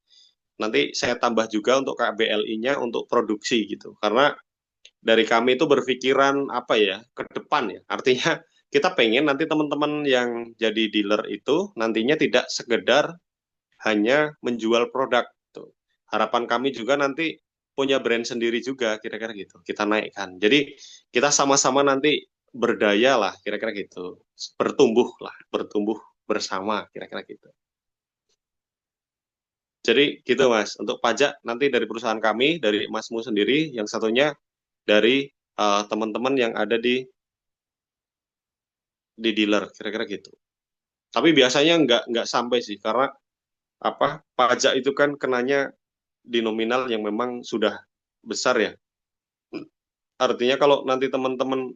nanti saya tambah juga untuk KBLI-nya untuk produksi gitu. Karena dari kami itu berpikiran apa ya, ke depan ya. Artinya kita pengen nanti teman-teman yang jadi dealer itu nantinya tidak sekedar hanya menjual produk gitu. Harapan kami juga nanti punya brand sendiri juga, kira-kira gitu. Kita naikkan. Jadi kita sama-sama nanti berdaya lah, kira-kira gitu. Bertumbuh lah, bertumbuh bersama, kira-kira gitu. Jadi gitu Mas, untuk pajak nanti dari perusahaan kami, dari Masmu sendiri, yang satunya dari teman-teman yang ada di dealer, kira-kira gitu. Tapi biasanya nggak sampai sih, karena apa, pajak itu kan kenanya di nominal yang memang sudah besar ya. Artinya kalau nanti teman-teman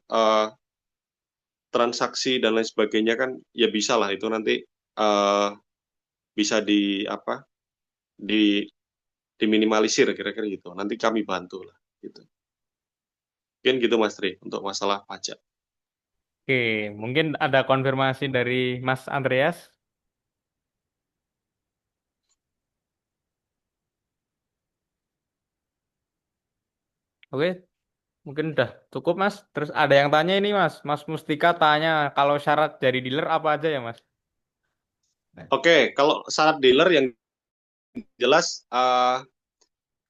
transaksi dan lain sebagainya kan ya bisa lah itu nanti uh, bisa di apa, di diminimalisir, kira-kira gitu. Nanti kami bantu lah gitu. Mungkin gitu Mas Tri untuk masalah pajak. Oke, mungkin ada konfirmasi dari Mas Andreas. Oke, mungkin udah cukup Mas. Terus ada yang tanya ini Mas, Mas Mustika tanya kalau syarat jadi dealer apa aja ya Mas? Oke, kalau syarat dealer yang jelas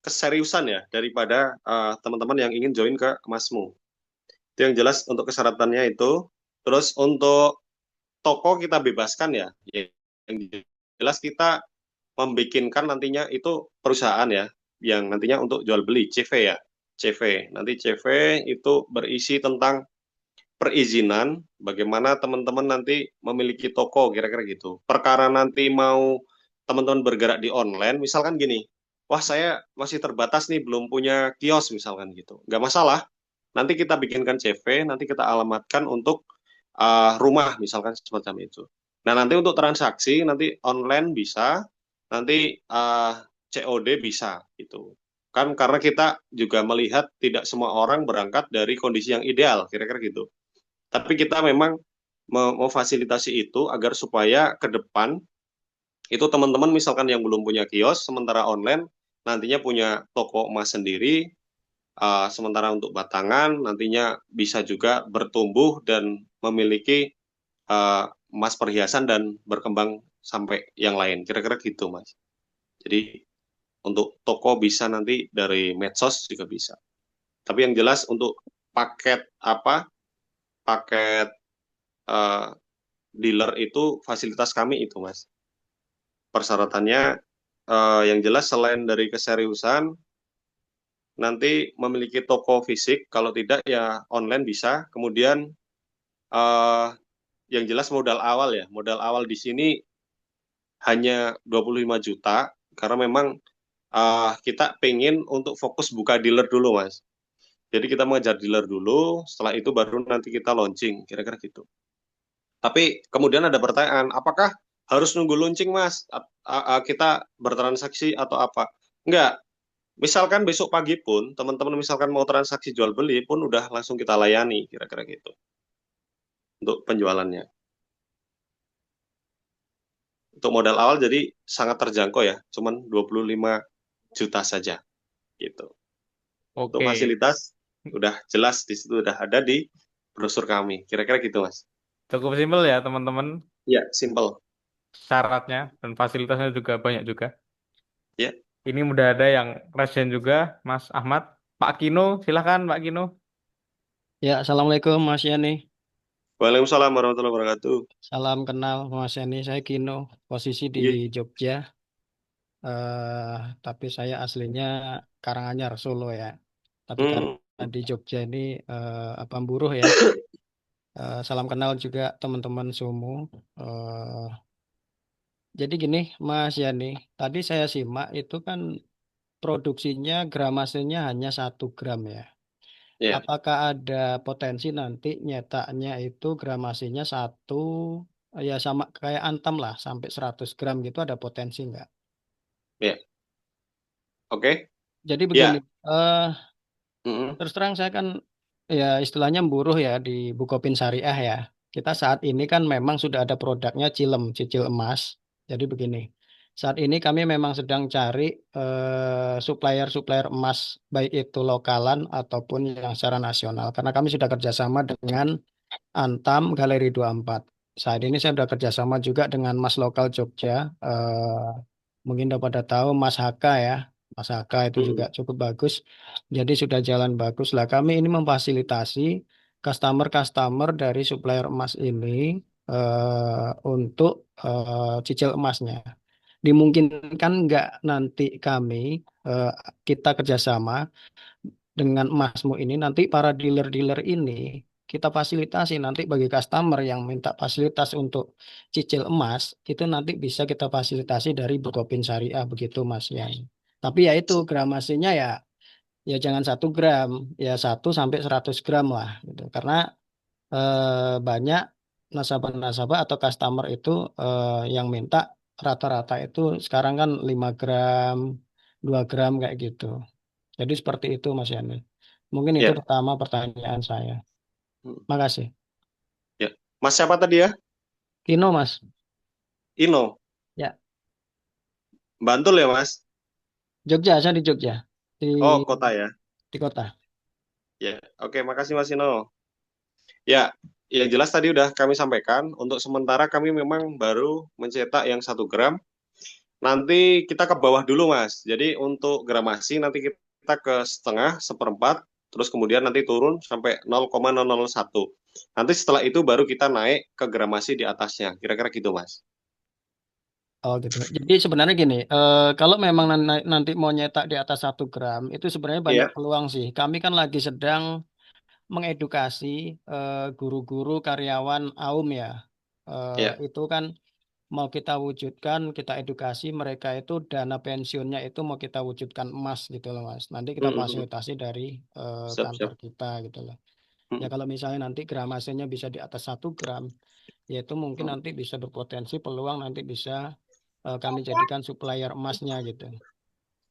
keseriusan ya daripada teman-teman yang ingin join ke Masmu. Itu yang jelas untuk kesyaratannya itu. Terus untuk toko kita bebaskan ya. Yang jelas kita membikinkan nantinya itu perusahaan ya, yang nantinya untuk jual beli CV ya. CV. Nanti CV itu berisi tentang perizinan, bagaimana teman-teman nanti memiliki toko, kira-kira gitu. Perkara nanti mau teman-teman bergerak di online, misalkan gini, wah saya masih terbatas nih, belum punya kios misalkan gitu. Nggak masalah, nanti kita bikinkan CV, nanti kita alamatkan untuk rumah, misalkan semacam itu. Nah nanti untuk transaksi, nanti online bisa, nanti COD bisa gitu. Kan karena kita juga melihat tidak semua orang berangkat dari kondisi yang ideal, kira-kira gitu. Tapi kita memang memfasilitasi itu agar supaya ke depan itu teman-teman misalkan yang belum punya kios, sementara online nantinya punya toko emas sendiri, sementara untuk batangan nantinya bisa juga bertumbuh dan memiliki emas perhiasan dan berkembang sampai yang lain. Kira-kira gitu, Mas. Jadi untuk toko bisa nanti dari medsos juga bisa. Tapi yang jelas untuk paket apa, paket eh, dealer itu fasilitas kami itu, Mas. Persyaratannya yang jelas selain dari keseriusan, nanti memiliki toko fisik, kalau tidak ya online bisa. Kemudian eh, yang jelas modal awal ya, modal awal di sini hanya 25 juta, karena memang kita pengen untuk fokus buka dealer dulu, Mas. Jadi kita mengejar dealer dulu, setelah itu baru nanti kita launching, kira-kira gitu. Tapi kemudian ada pertanyaan, apakah harus nunggu launching, Mas? Kita bertransaksi atau apa? Enggak. Misalkan besok pagi pun, teman-teman misalkan mau transaksi jual beli pun udah langsung kita layani, kira-kira gitu. Untuk penjualannya. Untuk modal awal jadi sangat terjangkau ya, cuman 25 juta saja gitu. Untuk Oke, fasilitas udah jelas di situ, udah ada di brosur kami. Kira-kira gitu, Mas. cukup simpel ya teman-teman Ya, simple. syaratnya dan fasilitasnya juga banyak juga. Ya. Ini udah ada yang presiden juga, Mas Ahmad. Pak Kino, silahkan Pak Kino. Ya, Assalamualaikum Mas Yani. Waalaikumsalam warahmatullahi wabarakatuh. Salam kenal Mas Yani. Saya Kino, posisi di Iya. Jogja. Tapi saya aslinya Karanganyar, Solo ya. Tapi Hmm. karena di Jogja ini apa buruh ya. Salam kenal juga teman-teman Sumu. Eh, jadi gini, Mas Yani, tadi saya simak itu kan produksinya gramasenya hanya 1 gram ya. Ya, Apakah ada potensi nanti nyetaknya itu gramasinya ya sama kayak Antam lah, sampai 100 gram gitu ada potensi nggak? ya, oke, Jadi begini, ya, eh mm-mm, terus terang saya kan ya istilahnya buruh ya di Bukopin Syariah ya. Kita saat ini kan memang sudah ada produknya Cilem, cicil emas. Jadi begini, saat ini kami memang sedang cari supplier-supplier emas, baik itu lokalan ataupun yang secara nasional. Karena kami sudah kerjasama dengan Antam Galeri 24. Saat ini saya sudah kerjasama juga dengan Mas Lokal Jogja. Mungkin udah pada tahu Mas Haka ya. Mas Haka itu juga mm-mm, cukup bagus. Jadi sudah jalan bagus lah. Kami ini memfasilitasi customer-customer dari supplier emas ini untuk cicil emasnya. Dimungkinkan nggak nanti kami eh, kita kerjasama dengan emasmu ini nanti para dealer-dealer ini kita fasilitasi nanti bagi customer yang minta fasilitas untuk cicil emas itu nanti bisa kita fasilitasi dari Bukopin Syariah begitu Mas ya. Tapi ya itu gramasinya ya jangan 1 gram, ya 1 sampai 100 gram lah gitu. Karena banyak nasabah-nasabah atau customer itu yang minta rata-rata itu sekarang kan 5 gram, 2 gram kayak gitu. Jadi seperti itu Mas Yani. Mungkin itu ya, pertama pertanyaan saya. mm, Makasih. ya. Mas siapa tadi ya? Kino Mas. Ino, Ya, Bantul ya Mas? Jogja, saya di Jogja. Di Oh, kota ya. di kota. Ya, oke, makasih Mas Ino. Ya, yang jelas tadi udah kami sampaikan. Untuk sementara kami memang baru mencetak yang 1 gram. Nanti kita ke bawah dulu, Mas. Jadi untuk gramasi nanti kita ke setengah, seperempat, terus kemudian nanti turun sampai 0,001. Nanti setelah itu baru kita naik ke gramasi di atasnya. Kira-kira gitu, Mas. Oh gitu. Jadi sebenarnya gini, kalau memang nanti mau nyetak di atas 1 gram, itu sebenarnya banyak Iya, peluang sih. Kami kan lagi sedang mengedukasi guru-guru karyawan AUM ya. iya. Itu kan mau kita wujudkan, kita edukasi mereka itu dana pensiunnya itu mau kita wujudkan emas gitu loh Mas. Nanti kita Mm-mm. fasilitasi dari Siap, kantor siap. kita gitu loh. Ya Mm-mm. kalau misalnya nanti gramasinya bisa di atas 1 gram, ya itu mungkin nanti bisa berpotensi peluang nanti bisa kami jadikan supplier emasnya gitu.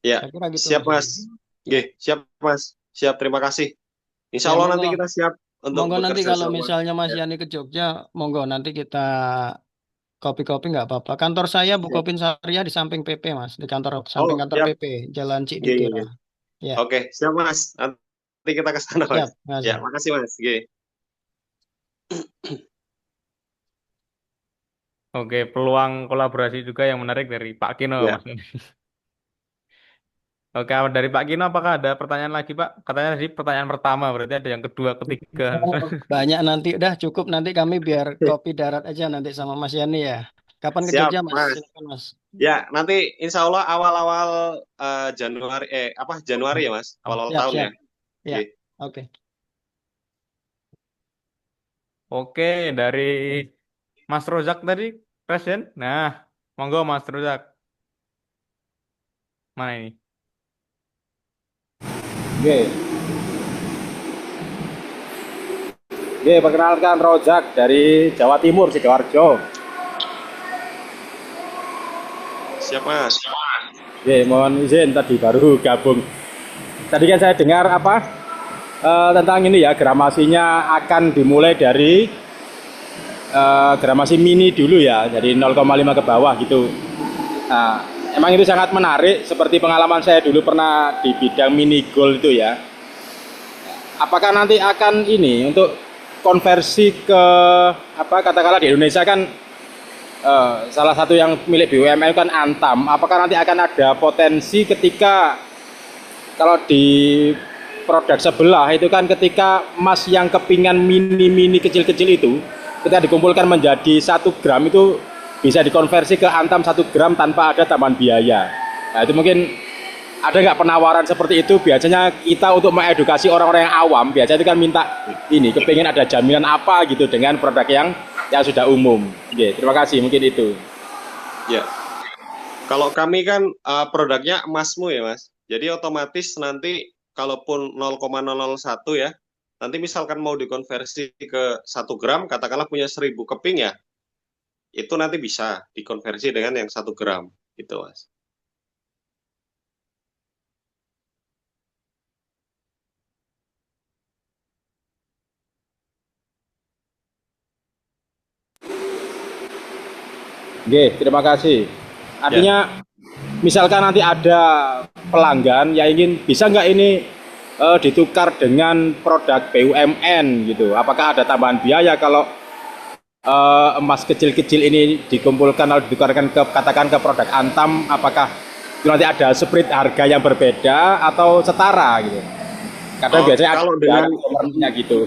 Ya, Saya kira gitu siap, Mas Mas. Yani. Ya, Oke, siap, Mas. Siap, terima kasih. Insya ya Allah nanti monggo, kita siap untuk monggo nanti bekerja kalau sama. misalnya Mas Ya, Yani ke Jogja, monggo nanti kita kopi-kopi nggak apa-apa. Kantor saya siap. Bukopin Syariah di samping PP Mas, di kantor samping Oh, kantor siap. PP, Jalan Oke, oke, Cikditira. oke. Ya, Oke, siap, Mas. Nanti kita ke sana, Mas. siap, Ya, makasih. makasih, Mas. Oke. Oke, peluang kolaborasi juga yang menarik dari Pak Kino, Ya. Mas. Oke, dari Pak Kino apakah ada pertanyaan lagi, Pak? Katanya tadi pertanyaan pertama, berarti ada yang kedua, ketiga. Banyak nanti, udah cukup nanti kami biar kopi darat aja nanti sama Mas Yani ya. Kapan ke Siap, Jogja Mas? Mas. Silakan Mas. Ya, nanti insya Allah awal-awal Januari, Januari ya, Mas? Awal-awal Siap, tahun ya. siap. Ya, Oke. oke. Oke, dari Mas Rozak tadi, present. Nah, monggo Mas Rozak. Mana ini? Oke, oke, perkenalkan Rojak dari Jawa Timur, Sidoarjo. Siap, Mas. Oke, mohon izin tadi baru gabung. Tadi kan saya dengar tentang ini ya, gramasinya akan dimulai dari gramasi mini dulu ya, jadi 0,5 ke bawah gitu. Nah, emang itu sangat menarik, seperti pengalaman saya dulu pernah di bidang mini gold itu ya. Apakah nanti akan ini untuk konversi ke katakanlah di Indonesia kan salah satu yang milik BUMN kan Antam. Apakah nanti akan ada potensi ketika kalau di produk sebelah itu kan ketika emas yang kepingan mini kecil-kecil itu ketika dikumpulkan menjadi 1 gram itu bisa dikonversi ke Antam 1 gram tanpa ada tambahan biaya. Nah itu mungkin ada nggak penawaran seperti itu? Biasanya kita untuk mengedukasi orang-orang yang awam, biasanya itu kan minta ini, kepingin ada jaminan apa gitu dengan produk yang sudah umum. Oke, terima kasih, mungkin itu. Ya, kalau kami kan produknya emasmu ya Mas. Jadi otomatis nanti kalaupun 0,001 ya, nanti misalkan mau dikonversi ke 1 gram, katakanlah punya 1000 keping ya, itu nanti bisa dikonversi dengan yang 1 gram gitu Mas. Oke, terima kasih. Artinya misalkan nanti ada pelanggan yang ingin, bisa nggak ini ditukar dengan produk BUMN gitu? Apakah ada tambahan biaya kalau emas kecil-kecil ini dikumpulkan lalu ditukarkan ke, katakan ke produk Antam? Apakah itu nanti ada spread harga yang berbeda atau setara gitu? Kadang biasanya kalau ada dengan sepertinya gitu.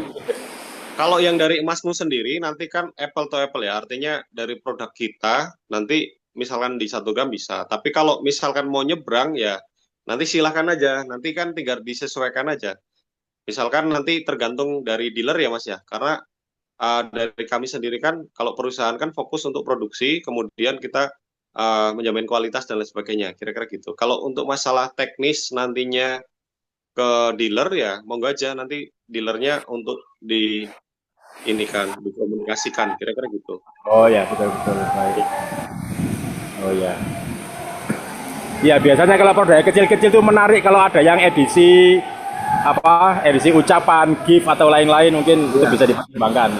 Kalau yang dari emasmu sendiri nanti kan apple to apple ya, artinya dari produk kita nanti misalkan di 1 gram bisa. Tapi kalau misalkan mau nyebrang ya nanti silahkan aja, nanti kan tinggal disesuaikan aja. Misalkan nanti tergantung dari dealer ya Mas ya, karena dari kami sendiri kan kalau perusahaan kan fokus untuk produksi, kemudian kita menjamin kualitas dan lain sebagainya, kira-kira gitu. Kalau untuk masalah teknis nantinya ke dealer ya monggo aja, nanti dealernya untuk di ini kan dikomunikasikan kira-kira gitu. Oh ya, betul-betul baik. Oh ya. Ya biasanya kalau produk kecil-kecil itu menarik kalau ada yang edisi edisi ucapan, gift atau lain-lain, mungkin itu bisa dipertimbangkan.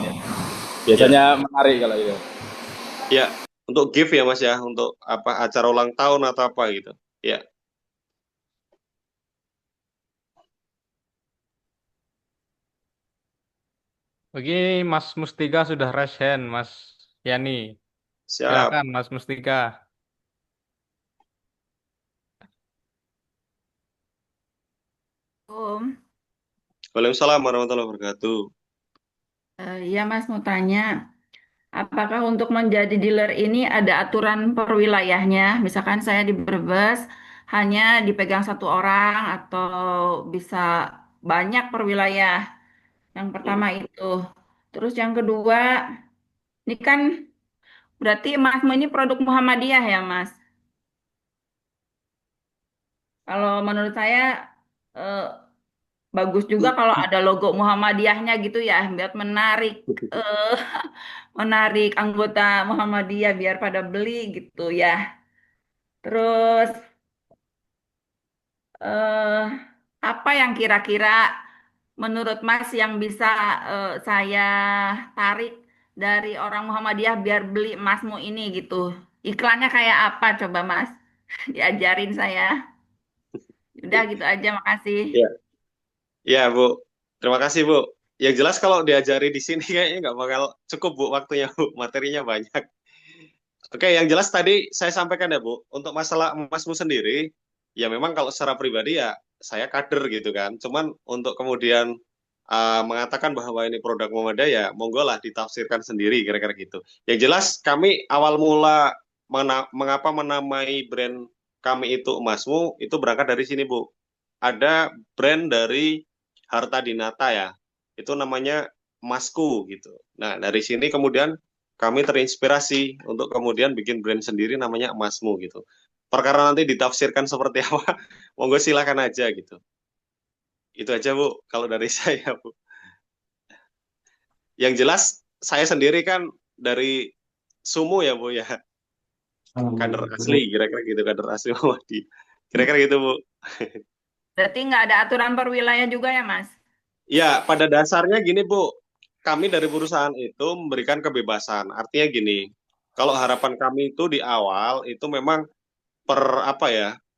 Biasanya menarik kalau itu. Ya, untuk gift ya Mas ya, untuk acara ulang tahun atau apa gitu. Ya. Oke, Mas Mustika sudah raise hand, Mas Yani. Siap. Silakan, Mas Mustika. Waalaikumsalam warahmatullahi wabarakatuh. Ya Mas mau tanya, apakah untuk menjadi dealer ini ada aturan per wilayahnya? Misalkan saya di Brebes hanya dipegang 1 orang atau bisa banyak per wilayah. Yang pertama itu. Terus yang kedua, ini kan berarti Masmu ini produk Muhammadiyah ya Mas? Kalau menurut saya eh, bagus juga kalau ada logo Muhammadiyahnya gitu ya, biar menarik eh, menarik anggota Muhammadiyah biar pada beli gitu ya. Terus eh, apa yang kira-kira menurut Mas yang bisa saya tarik dari orang Muhammadiyah biar beli emasmu ini gitu? Iklannya kayak apa coba Mas? Diajarin saya. Udah gitu aja, makasih. Ya, ya Bu. Terima kasih Bu. Yang jelas kalau diajari di sini kayaknya nggak bakal cukup Bu waktunya Bu, materinya banyak. Oke, yang jelas tadi saya sampaikan ya Bu, untuk masalah emasmu sendiri, ya memang kalau secara pribadi ya saya kader gitu kan. Cuman untuk kemudian mengatakan bahwa ini produk Muhammadiyah ya monggo lah ditafsirkan sendiri kira-kira gitu. Yang jelas kami awal mula mengapa menamai brand kami itu emasmu itu berangkat dari sini Bu. Ada brand dari Harta Dinata ya, itu namanya Emasku gitu. Nah dari sini kemudian kami terinspirasi untuk kemudian bikin brand sendiri namanya Emasmu gitu. Perkara nanti ditafsirkan seperti apa, monggo silakan aja gitu. Itu aja Bu, kalau dari saya Bu. Yang jelas saya sendiri kan dari Sumu ya Bu ya, kader asli kira-kira gitu, kader asli Muhammadiyah. Kira-kira gitu Bu. Berarti nggak ada aturan per wilayah juga ya, Mas? Ya, pada dasarnya gini Bu, kami dari perusahaan itu memberikan kebebasan. Artinya gini, kalau harapan kami itu di awal itu memang per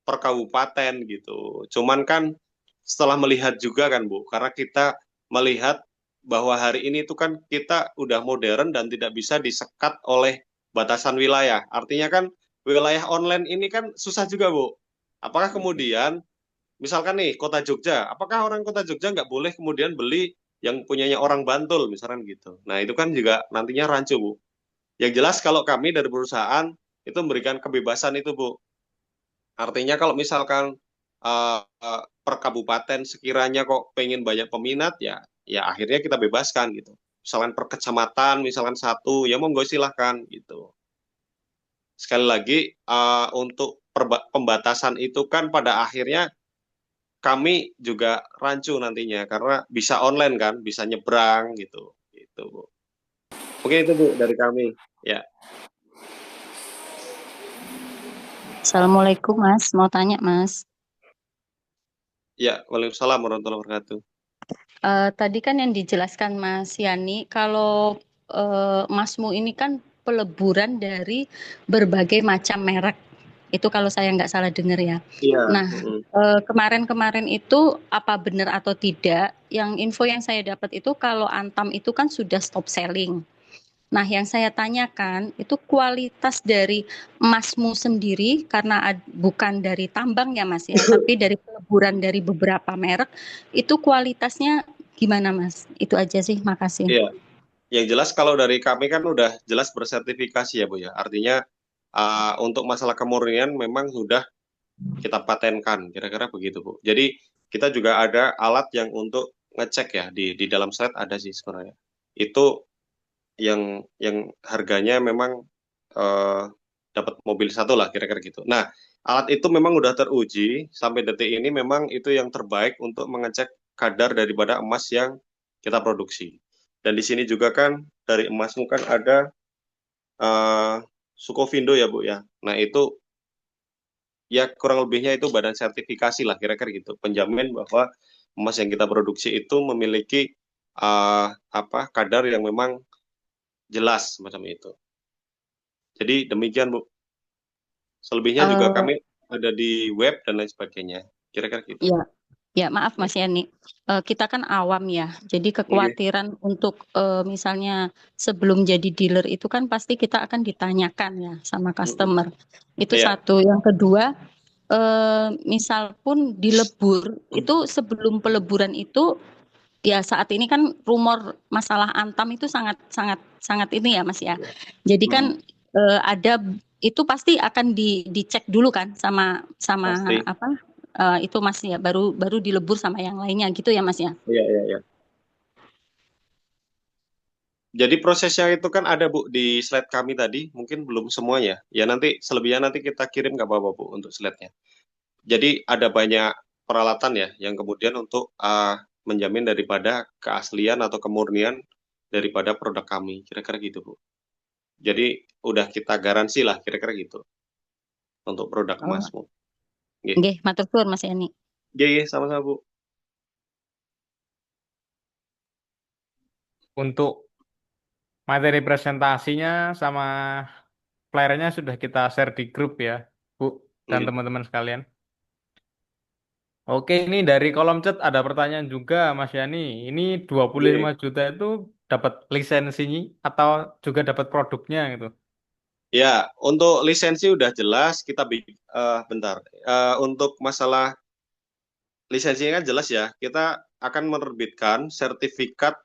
per kabupaten gitu. Cuman kan setelah melihat juga kan Bu, karena kita melihat bahwa hari ini itu kan kita udah modern dan tidak bisa disekat oleh batasan wilayah. Artinya kan wilayah online ini kan susah juga Bu. Apakah kemudian misalkan nih kota Jogja, apakah orang kota Jogja nggak boleh kemudian beli yang punyanya orang Bantul misalkan gitu. Nah itu kan juga nantinya rancu Bu. Yang jelas kalau kami dari perusahaan itu memberikan kebebasan itu Bu. Artinya kalau misalkan per kabupaten sekiranya kok pengen banyak peminat ya akhirnya kita bebaskan gitu. Misalkan per kecamatan, misalkan satu, ya monggo silahkan gitu. Sekali lagi untuk pembatasan itu kan pada akhirnya kami juga rancu nantinya karena bisa online kan, bisa nyebrang gitu. Gitu, Bu. Oke itu Bu dari kami. Ya. Assalamualaikum Mas, mau tanya Mas. Ya, waalaikumsalam warahmatullahi wabarakatuh. Tadi kan yang dijelaskan Mas Yani, kalau Masmu ini kan peleburan dari berbagai macam merek. Itu kalau saya nggak salah dengar ya. Iya. Nah, kemarin-kemarin itu apa benar atau tidak? Yang info yang saya dapat itu kalau Antam itu kan sudah stop selling. Nah, yang saya tanyakan itu kualitas dari emasmu sendiri karena bukan dari tambang ya Mas ya, tapi dari peleburan dari beberapa merek, itu kualitasnya gimana Mas? Itu aja sih, makasih. Iya. Yang jelas kalau dari kami kan udah jelas bersertifikasi ya Bu ya. Artinya untuk masalah kemurnian memang sudah kita patenkan, kira-kira begitu Bu. Jadi kita juga ada alat yang untuk ngecek ya di dalam slide ada sih sebenarnya. Itu yang harganya memang dapat mobil satu lah kira-kira gitu. Nah, alat itu memang udah teruji sampai detik ini memang itu yang terbaik untuk mengecek kadar daripada emas yang kita produksi. Dan di sini juga kan dari emasmu kan ada Sukovindo ya Bu ya. Nah itu ya kurang lebihnya itu badan sertifikasi lah kira-kira gitu. Penjamin bahwa emas yang kita produksi itu memiliki kadar yang memang jelas semacam itu. Jadi demikian Bu. Selebihnya juga kami ada di web dan lain sebagainya. Kira-kira gitu. Iya. Ya, maaf Mas Yani. Kita kan awam ya. Jadi kekhawatiran untuk misalnya sebelum jadi dealer itu kan pasti kita akan ditanyakan ya sama customer. Itu Iya. satu. Yang kedua, misal pun dilebur, itu sebelum peleburan itu ya saat ini kan rumor masalah Antam itu sangat ini ya Mas ya. Jadi kan ada itu pasti akan dicek dulu kan sama Pasti. itu Mas ya, baru dilebur sama yang lainnya gitu ya Mas ya. Iya. Jadi prosesnya itu kan ada Bu di slide kami tadi, mungkin belum semuanya. Ya nanti selebihnya nanti kita kirim nggak apa-apa Bu untuk slide-nya. Jadi ada banyak peralatan ya yang kemudian untuk menjamin daripada keaslian atau kemurnian daripada produk kami, kira-kira gitu Bu. Jadi udah kita garansi lah kira-kira gitu untuk produk emasmu. Nggih, matur suwun Mas Yani. Nggih, sama-sama Bu. Untuk materi presentasinya sama flyernya sudah kita share di grup ya, Bu dan teman-teman sekalian. Oke, ini dari kolom chat ada pertanyaan juga Mas Yani. Ini 25 juta itu dapat lisensinya atau juga dapat produknya gitu? Ya, untuk lisensi udah jelas kita bentar. Untuk masalah lisensinya kan jelas ya. Kita akan menerbitkan sertifikat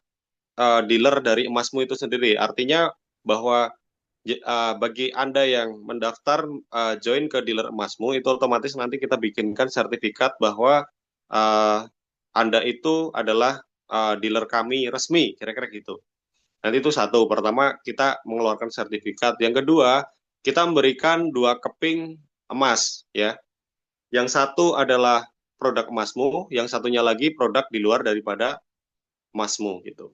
dealer dari emasmu itu sendiri. Artinya bahwa bagi Anda yang mendaftar join ke dealer emasmu itu otomatis nanti kita bikinkan sertifikat bahwa Anda itu adalah dealer kami resmi, kira-kira gitu. Nanti itu satu, pertama kita mengeluarkan sertifikat. Yang kedua, kita memberikan 2 keping emas ya. Yang satu adalah produk emasmu, yang satunya lagi produk di luar daripada emasmu gitu.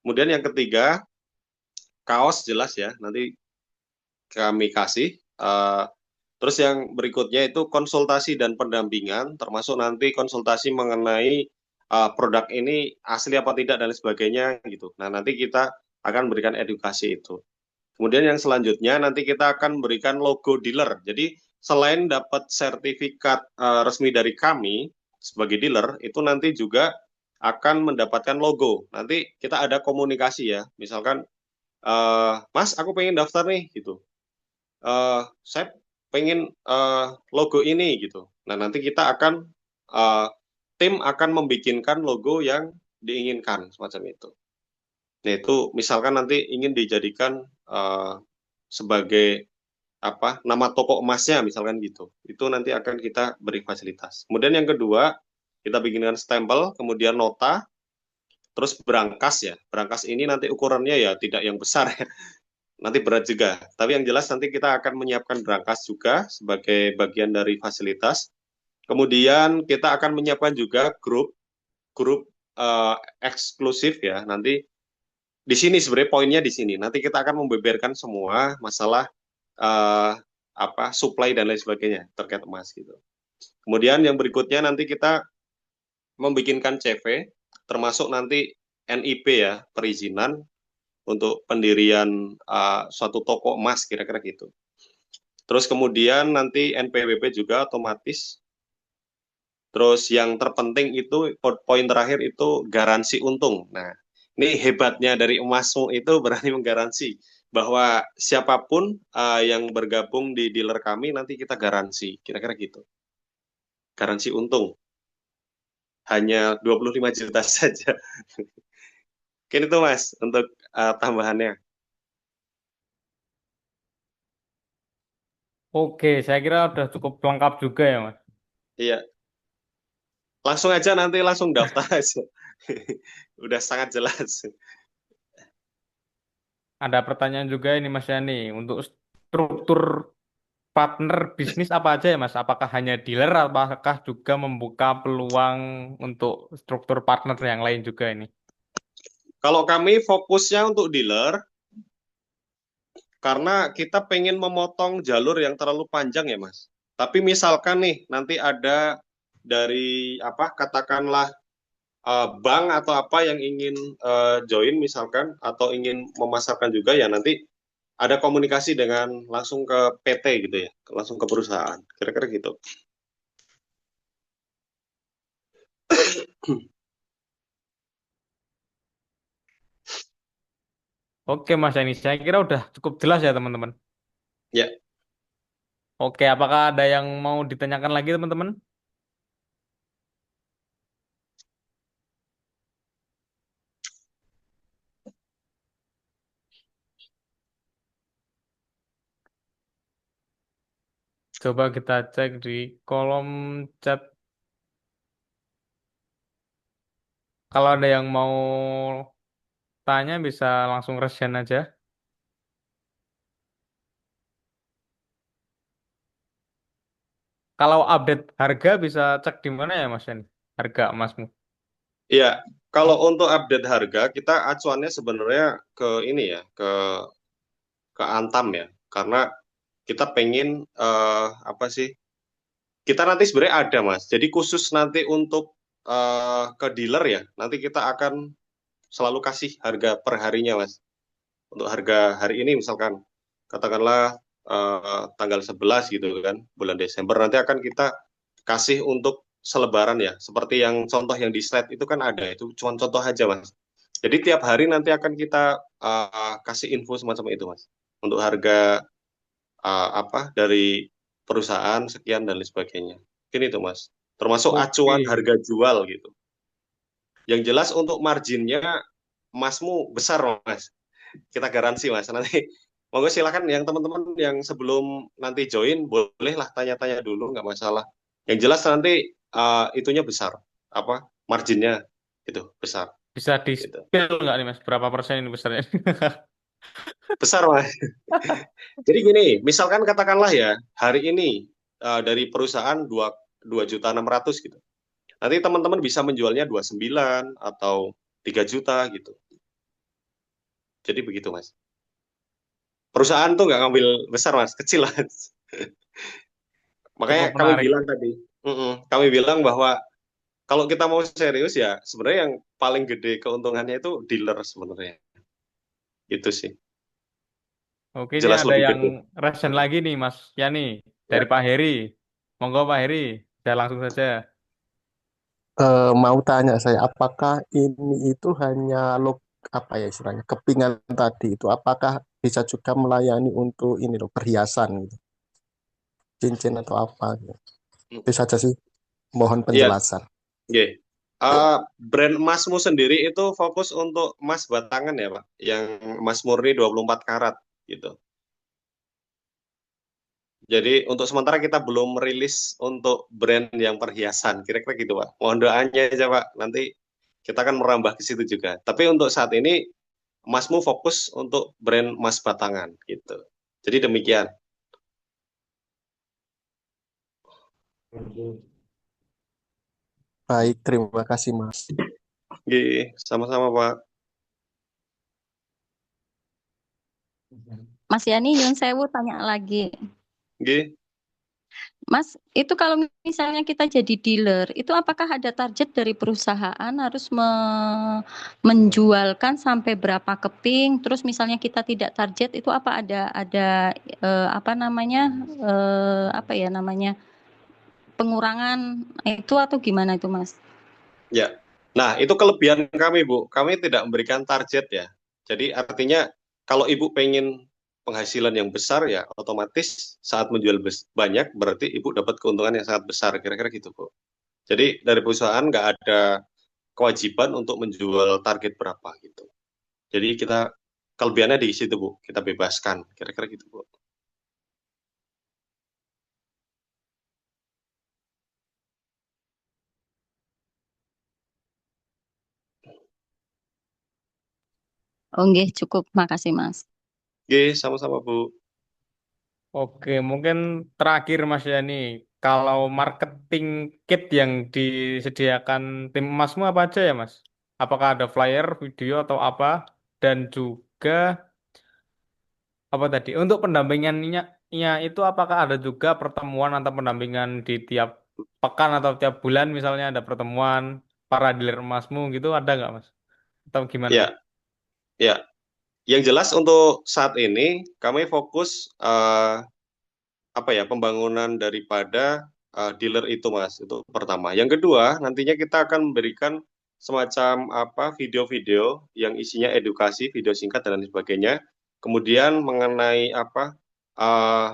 Kemudian yang ketiga, kaos jelas ya, nanti kami kasih. Terus yang berikutnya itu konsultasi dan pendampingan, termasuk nanti konsultasi mengenai produk ini asli apa tidak dan sebagainya gitu. Nah nanti kita akan berikan edukasi itu. Kemudian yang selanjutnya nanti kita akan berikan logo dealer. Jadi selain dapat sertifikat resmi dari kami sebagai dealer, itu nanti juga akan mendapatkan logo. Nanti kita ada komunikasi ya, misalkan Mas aku pengen daftar nih gitu. Saya pengen logo ini gitu. Nah nanti kita akan tim akan membikinkan logo yang diinginkan semacam itu. Nah itu misalkan nanti ingin dijadikan sebagai nama toko emasnya misalkan gitu. Itu nanti akan kita beri fasilitas. Kemudian yang kedua, kita bikinkan stempel, kemudian nota, terus berangkas ya. Berangkas ini nanti ukurannya ya tidak yang besar ya. Nanti berat juga. Tapi yang jelas nanti kita akan menyiapkan berangkas juga sebagai bagian dari fasilitas. Kemudian kita akan menyiapkan juga grup eksklusif ya. Nanti di sini sebenarnya poinnya di sini. Nanti kita akan membeberkan semua masalah uh, supply dan lain sebagainya terkait emas gitu. Kemudian yang berikutnya nanti kita membikinkan CV, termasuk nanti NIP ya, perizinan untuk pendirian suatu toko emas kira-kira gitu. Terus kemudian nanti NPWP juga otomatis. Terus yang terpenting itu poin terakhir itu garansi untung. Nah, ini hebatnya dari emasmu itu berani menggaransi bahwa siapapun yang bergabung di dealer kami nanti kita garansi, kira-kira gitu. Garansi untung. Hanya 25 juta saja. Mungkin itu Mas untuk tambahannya. Oke, saya kira udah cukup lengkap juga ya, Mas. Iya, langsung aja nanti langsung daftar aja. Udah sangat jelas. Ada pertanyaan juga ini Mas Yani, untuk struktur partner bisnis apa aja ya Mas? Apakah hanya dealer, apakah juga membuka peluang untuk struktur partner yang lain juga ini? Kalau kami fokusnya untuk dealer, karena kita pengen memotong jalur yang terlalu panjang ya Mas. Tapi misalkan nih, nanti ada dari katakanlah bank atau apa yang ingin join misalkan, atau ingin memasarkan juga ya nanti ada komunikasi dengan langsung ke PT gitu ya, langsung ke perusahaan, kira-kira gitu. Oke Mas Yani, saya kira udah cukup jelas ya teman-teman. Ya, Oke, apakah ada yang mau ditanyakan lagi teman-teman? Coba kita cek di kolom chat. Kalau ada yang mau tanya bisa langsung resen aja. Kalau update harga bisa cek di mana ya Mas Yani? Harga emasmu. iya. Kalau untuk update harga, kita acuannya sebenarnya ke ini ya, ke Antam ya, karena kita pengen apa sih? Kita nanti sebenarnya ada Mas. Jadi khusus nanti untuk ke dealer ya, nanti kita akan selalu kasih harga per harinya Mas. Untuk harga hari ini misalkan katakanlah tanggal 11 gitu kan, bulan Desember nanti akan kita kasih untuk selebaran ya. Seperti yang contoh yang di slide itu kan ada, itu cuma contoh aja Mas. Jadi tiap hari nanti akan kita kasih info semacam itu Mas. Untuk harga dari perusahaan sekian dan lain sebagainya. Mungkin itu Mas. Termasuk acuan Oke. harga jual gitu. Yang jelas untuk marginnya emasmu besar Mas. Kita garansi Mas. Nanti monggo silakan yang teman-teman yang sebelum nanti join bolehlah tanya-tanya dulu nggak masalah. Yang jelas nanti itunya besar, marginnya itu besar Bisa gitu. di-spill nggak nih Mas? Berapa persen ini besarnya? Besar Mas. Jadi gini, misalkan katakanlah ya hari ini dari perusahaan 2.600.000 gitu. Nanti teman-teman bisa menjualnya 29 atau 3 juta gitu. Jadi begitu Mas. Perusahaan tuh nggak ngambil besar Mas, kecil Mas. Makanya Cukup kami menarik. bilang tadi, kami bilang bahwa kalau kita mau serius ya sebenarnya yang paling gede keuntungannya itu dealer sebenarnya. Itu sih. Oke, ini Jelas ada lebih yang gede. resen Mm-mm. lagi nih Mas Yani dari Ya. Pak Heri. Monggo Pak Heri, saya langsung saja. Mau tanya saya, apakah ini itu hanya apa ya istilahnya kepingan tadi itu, apakah bisa juga melayani untuk ini loh perhiasan gitu, cincin atau apa gitu. Mm. Itu saja sih, mohon Iya, penjelasan. iya. Brand emasmu sendiri itu fokus untuk emas batangan ya Pak, yang emas murni 24 karat gitu. Jadi untuk sementara kita belum merilis untuk brand yang perhiasan, kira-kira gitu Pak. Mohon doanya aja Pak, nanti kita akan merambah ke situ juga. Tapi untuk saat ini Masmu fokus untuk brand emas batangan gitu. Jadi demikian. Baik, terima kasih Mas. Oke, sama-sama Pak. Mas Yani, nyun sewu tanya lagi. Oke. Mas, itu kalau misalnya kita jadi dealer, itu apakah ada target dari perusahaan harus menjualkan sampai berapa keping? Terus misalnya kita tidak target, itu apa ada apa namanya apa ya namanya pengurangan itu atau gimana itu Mas? Ya. Nah, itu kelebihan kami, Bu. Kami tidak memberikan target ya. Jadi artinya kalau Ibu pengen penghasilan yang besar ya otomatis saat menjual banyak berarti Ibu dapat keuntungan yang sangat besar. Kira-kira gitu, Bu. Jadi dari perusahaan nggak ada kewajiban untuk menjual target berapa gitu. Jadi kita kelebihannya di situ, Bu. Kita bebaskan. Kira-kira gitu, Bu. Oh nggih, cukup. Makasih Mas. Oke, sama-sama, Bu. Oke, mungkin terakhir Mas Yani, kalau marketing kit yang disediakan tim emasmu apa aja ya Mas? Apakah ada flyer, video atau apa? Dan juga apa tadi? Untuk pendampingannya itu apakah ada juga pertemuan atau pendampingan di tiap pekan atau tiap bulan misalnya ada pertemuan para dealer emasmu gitu ada nggak Mas? Atau gimana? Ya, ya. Yang jelas untuk saat ini kami fokus apa ya pembangunan daripada dealer itu Mas. Itu pertama. Yang kedua, nantinya kita akan memberikan semacam apa video-video yang isinya edukasi, video singkat dan lain sebagainya. Kemudian mengenai uh,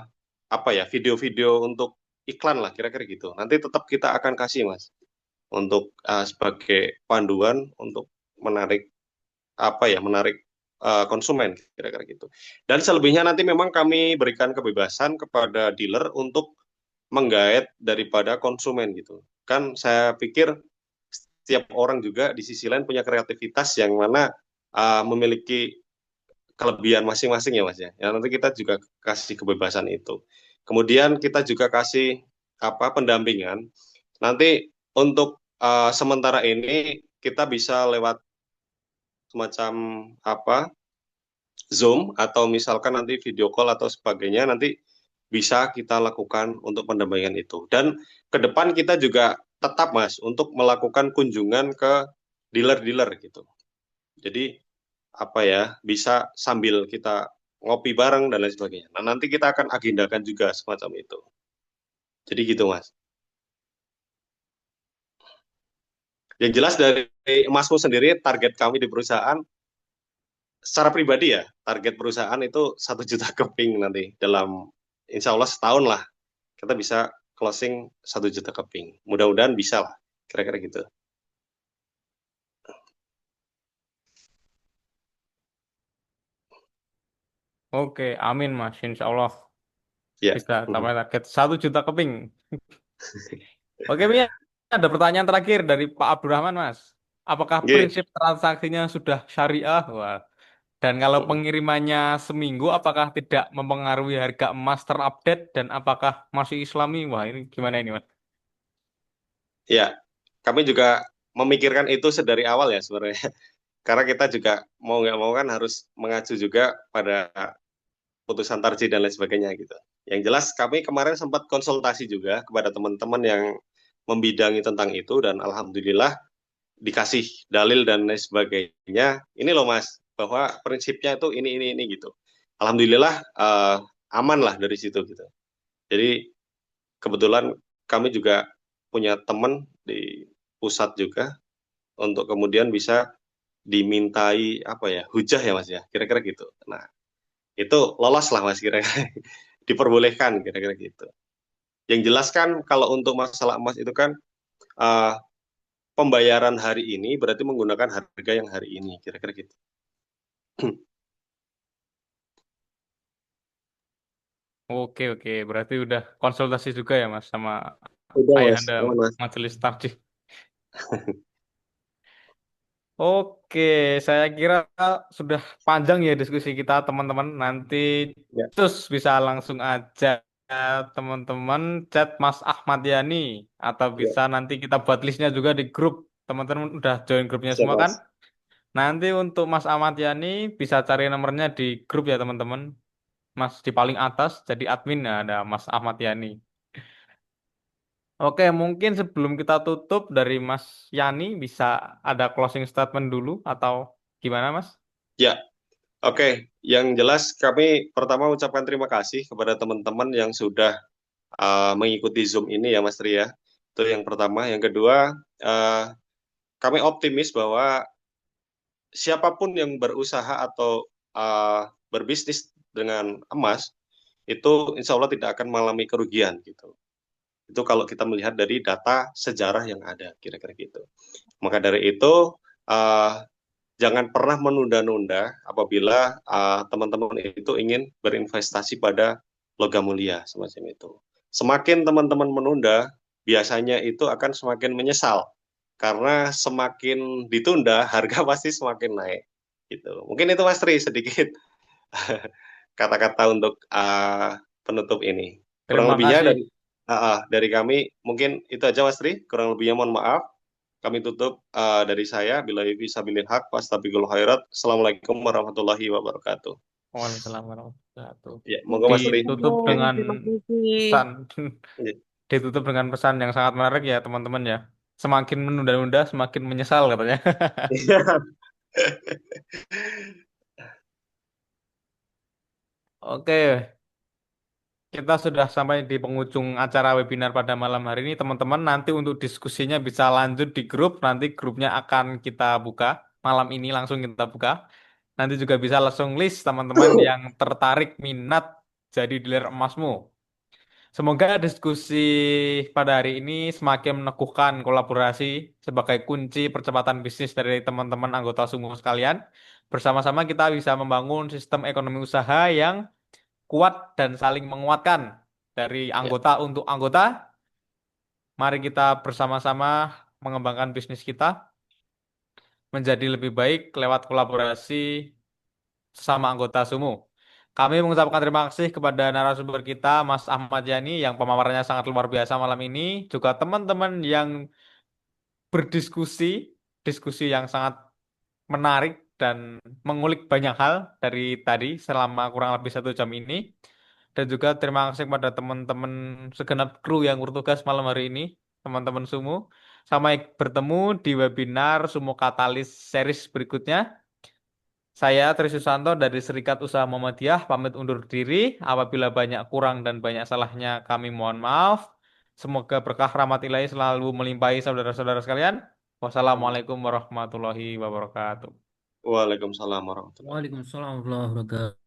apa ya video-video untuk iklan lah kira-kira gitu. Nanti tetap kita akan kasih Mas untuk sebagai panduan untuk menarik menarik konsumen kira-kira gitu. Dan selebihnya nanti memang kami berikan kebebasan kepada dealer untuk menggait daripada konsumen gitu. Kan saya pikir setiap orang juga di sisi lain punya kreativitas yang mana memiliki kelebihan masing-masing ya Mas ya. Ya nanti kita juga kasih kebebasan itu. Kemudian kita juga kasih pendampingan. Nanti untuk sementara ini kita bisa lewat semacam Zoom atau misalkan nanti video call atau sebagainya nanti bisa kita lakukan untuk pendampingan itu. Dan ke depan kita juga tetap Mas untuk melakukan kunjungan ke dealer-dealer gitu. Jadi bisa sambil kita ngopi bareng dan lain sebagainya. Nah, nanti kita akan agendakan juga semacam itu. Jadi gitu Mas. Yang jelas dari Masmu sendiri target kami di perusahaan secara pribadi ya, target perusahaan itu 1 juta keping nanti dalam insya Allah setahun lah kita bisa closing 1 juta keping. Mudah-mudahan bisa lah, kira-kira gitu. Oke, amin Mas, insya Allah Ya. bisa sampai target 1 juta keping. Oke, Mia, ada pertanyaan terakhir dari Pak Abdurrahman, Mas. Apakah prinsip transaksinya sudah syariah? Wah. Dan kalau pengirimannya seminggu, apakah tidak mempengaruhi harga emas terupdate dan apakah masih Islami? Wah, ini gimana ini, Mas? Ya, kami juga memikirkan itu sedari awal ya sebenarnya. Karena kita juga mau nggak mau kan harus mengacu juga pada putusan tarjih dan lain sebagainya gitu. Yang jelas kami kemarin sempat konsultasi juga kepada teman-teman yang membidangi tentang itu dan alhamdulillah dikasih dalil dan lain sebagainya. Ini loh Mas, bahwa prinsipnya itu ini gitu. Alhamdulillah aman lah dari situ gitu. Jadi kebetulan kami juga punya teman di pusat juga untuk kemudian bisa dimintai hujah ya Mas ya, kira-kira gitu. Nah, itu lolos lah Mas kira-kira. Diperbolehkan kira-kira gitu. Yang jelas kan kalau untuk masalah emas itu kan pembayaran hari ini berarti menggunakan harga yang hari ini, kira-kira gitu. Oke, oke. Berarti udah konsultasi juga ya, Mas, sama Udah Mas, ayahanda aman Mas. majelis takjih. Oke, saya kira sudah panjang ya diskusi kita, teman-teman. Nanti Ya, terus bisa langsung aja teman-teman chat Mas Ahmad Yani, atau ya, bisa nanti kita buat listnya juga di grup. Teman-teman udah join grupnya siap semua kan? Mas. Nanti untuk Mas Ahmad Yani bisa cari nomornya di grup ya, teman-teman. Mas di paling atas jadi admin ya, ada Mas Ahmad Yani. Oke, mungkin sebelum kita tutup dari Mas Yani bisa ada closing statement dulu atau gimana, Mas? Ya, oke. Yang jelas kami pertama ucapkan terima kasih kepada teman-teman yang sudah mengikuti Zoom ini ya Mas Tri ya. Itu yang pertama. Yang kedua, uh, kami optimis bahwa siapapun yang berusaha atau berbisnis dengan emas itu insya Allah tidak akan mengalami kerugian gitu. Itu kalau kita melihat dari data sejarah yang ada, kira-kira gitu. Maka dari itu, uh, jangan pernah menunda-nunda apabila teman-teman itu ingin berinvestasi pada logam mulia semacam itu. Semakin teman-teman menunda, biasanya itu akan semakin menyesal karena semakin ditunda harga pasti semakin naik. Gitu. Mungkin itu Mas Tri sedikit kata-kata untuk penutup ini. Kurang Terima lebihnya kasih. dari kami mungkin itu aja Mas Tri. Kurang lebihnya mohon maaf. Kami tutup dari saya. Bila bisa bilin hak, fastabikul khairat. Assalamualaikum warahmatullahi wabarakatuh. Waalaikumsalam warahmatullahi wabarakatuh. Ya, monggo Mas Tri. Ditutup Oh, dengan terima kasih. pesan, Ya. ditutup dengan pesan yang sangat menarik ya, teman-teman ya. Semakin menunda-nunda, semakin menyesal katanya. Oke, kita sudah sampai di penghujung acara webinar pada malam hari ini, teman-teman. Nanti untuk diskusinya bisa lanjut di grup. Nanti grupnya akan kita buka malam ini, langsung kita buka. Nanti juga bisa langsung list teman-teman yang tertarik minat jadi dealer emasmu. Semoga diskusi pada hari ini semakin meneguhkan kolaborasi sebagai kunci percepatan bisnis dari teman-teman anggota Sumo sekalian. Bersama-sama kita bisa membangun sistem ekonomi usaha yang kuat dan saling menguatkan dari Ya. anggota untuk anggota. Mari kita bersama-sama mengembangkan bisnis kita menjadi lebih baik lewat kolaborasi sesama anggota Sumo. Kami mengucapkan terima kasih kepada narasumber kita, Mas Ahmad Yani, yang pemaparannya sangat luar biasa malam ini. Juga teman-teman yang berdiskusi, diskusi yang sangat menarik dan mengulik banyak hal dari tadi selama kurang lebih 1 jam ini. Dan juga terima kasih kepada teman-teman segenap kru yang bertugas malam hari ini, teman-teman Sumo. Sampai bertemu di webinar Sumo Katalis series berikutnya. Saya Tri Susanto dari Serikat Usaha Muhammadiyah pamit undur diri. Apabila banyak kurang dan banyak salahnya kami mohon maaf. Semoga berkah rahmat ilahi selalu melimpahi saudara-saudara sekalian. Wassalamualaikum warahmatullahi wabarakatuh. Waalaikumsalam warahmatullahi wabarakatuh. Waalaikumsalam warahmatullahi wabarakatuh.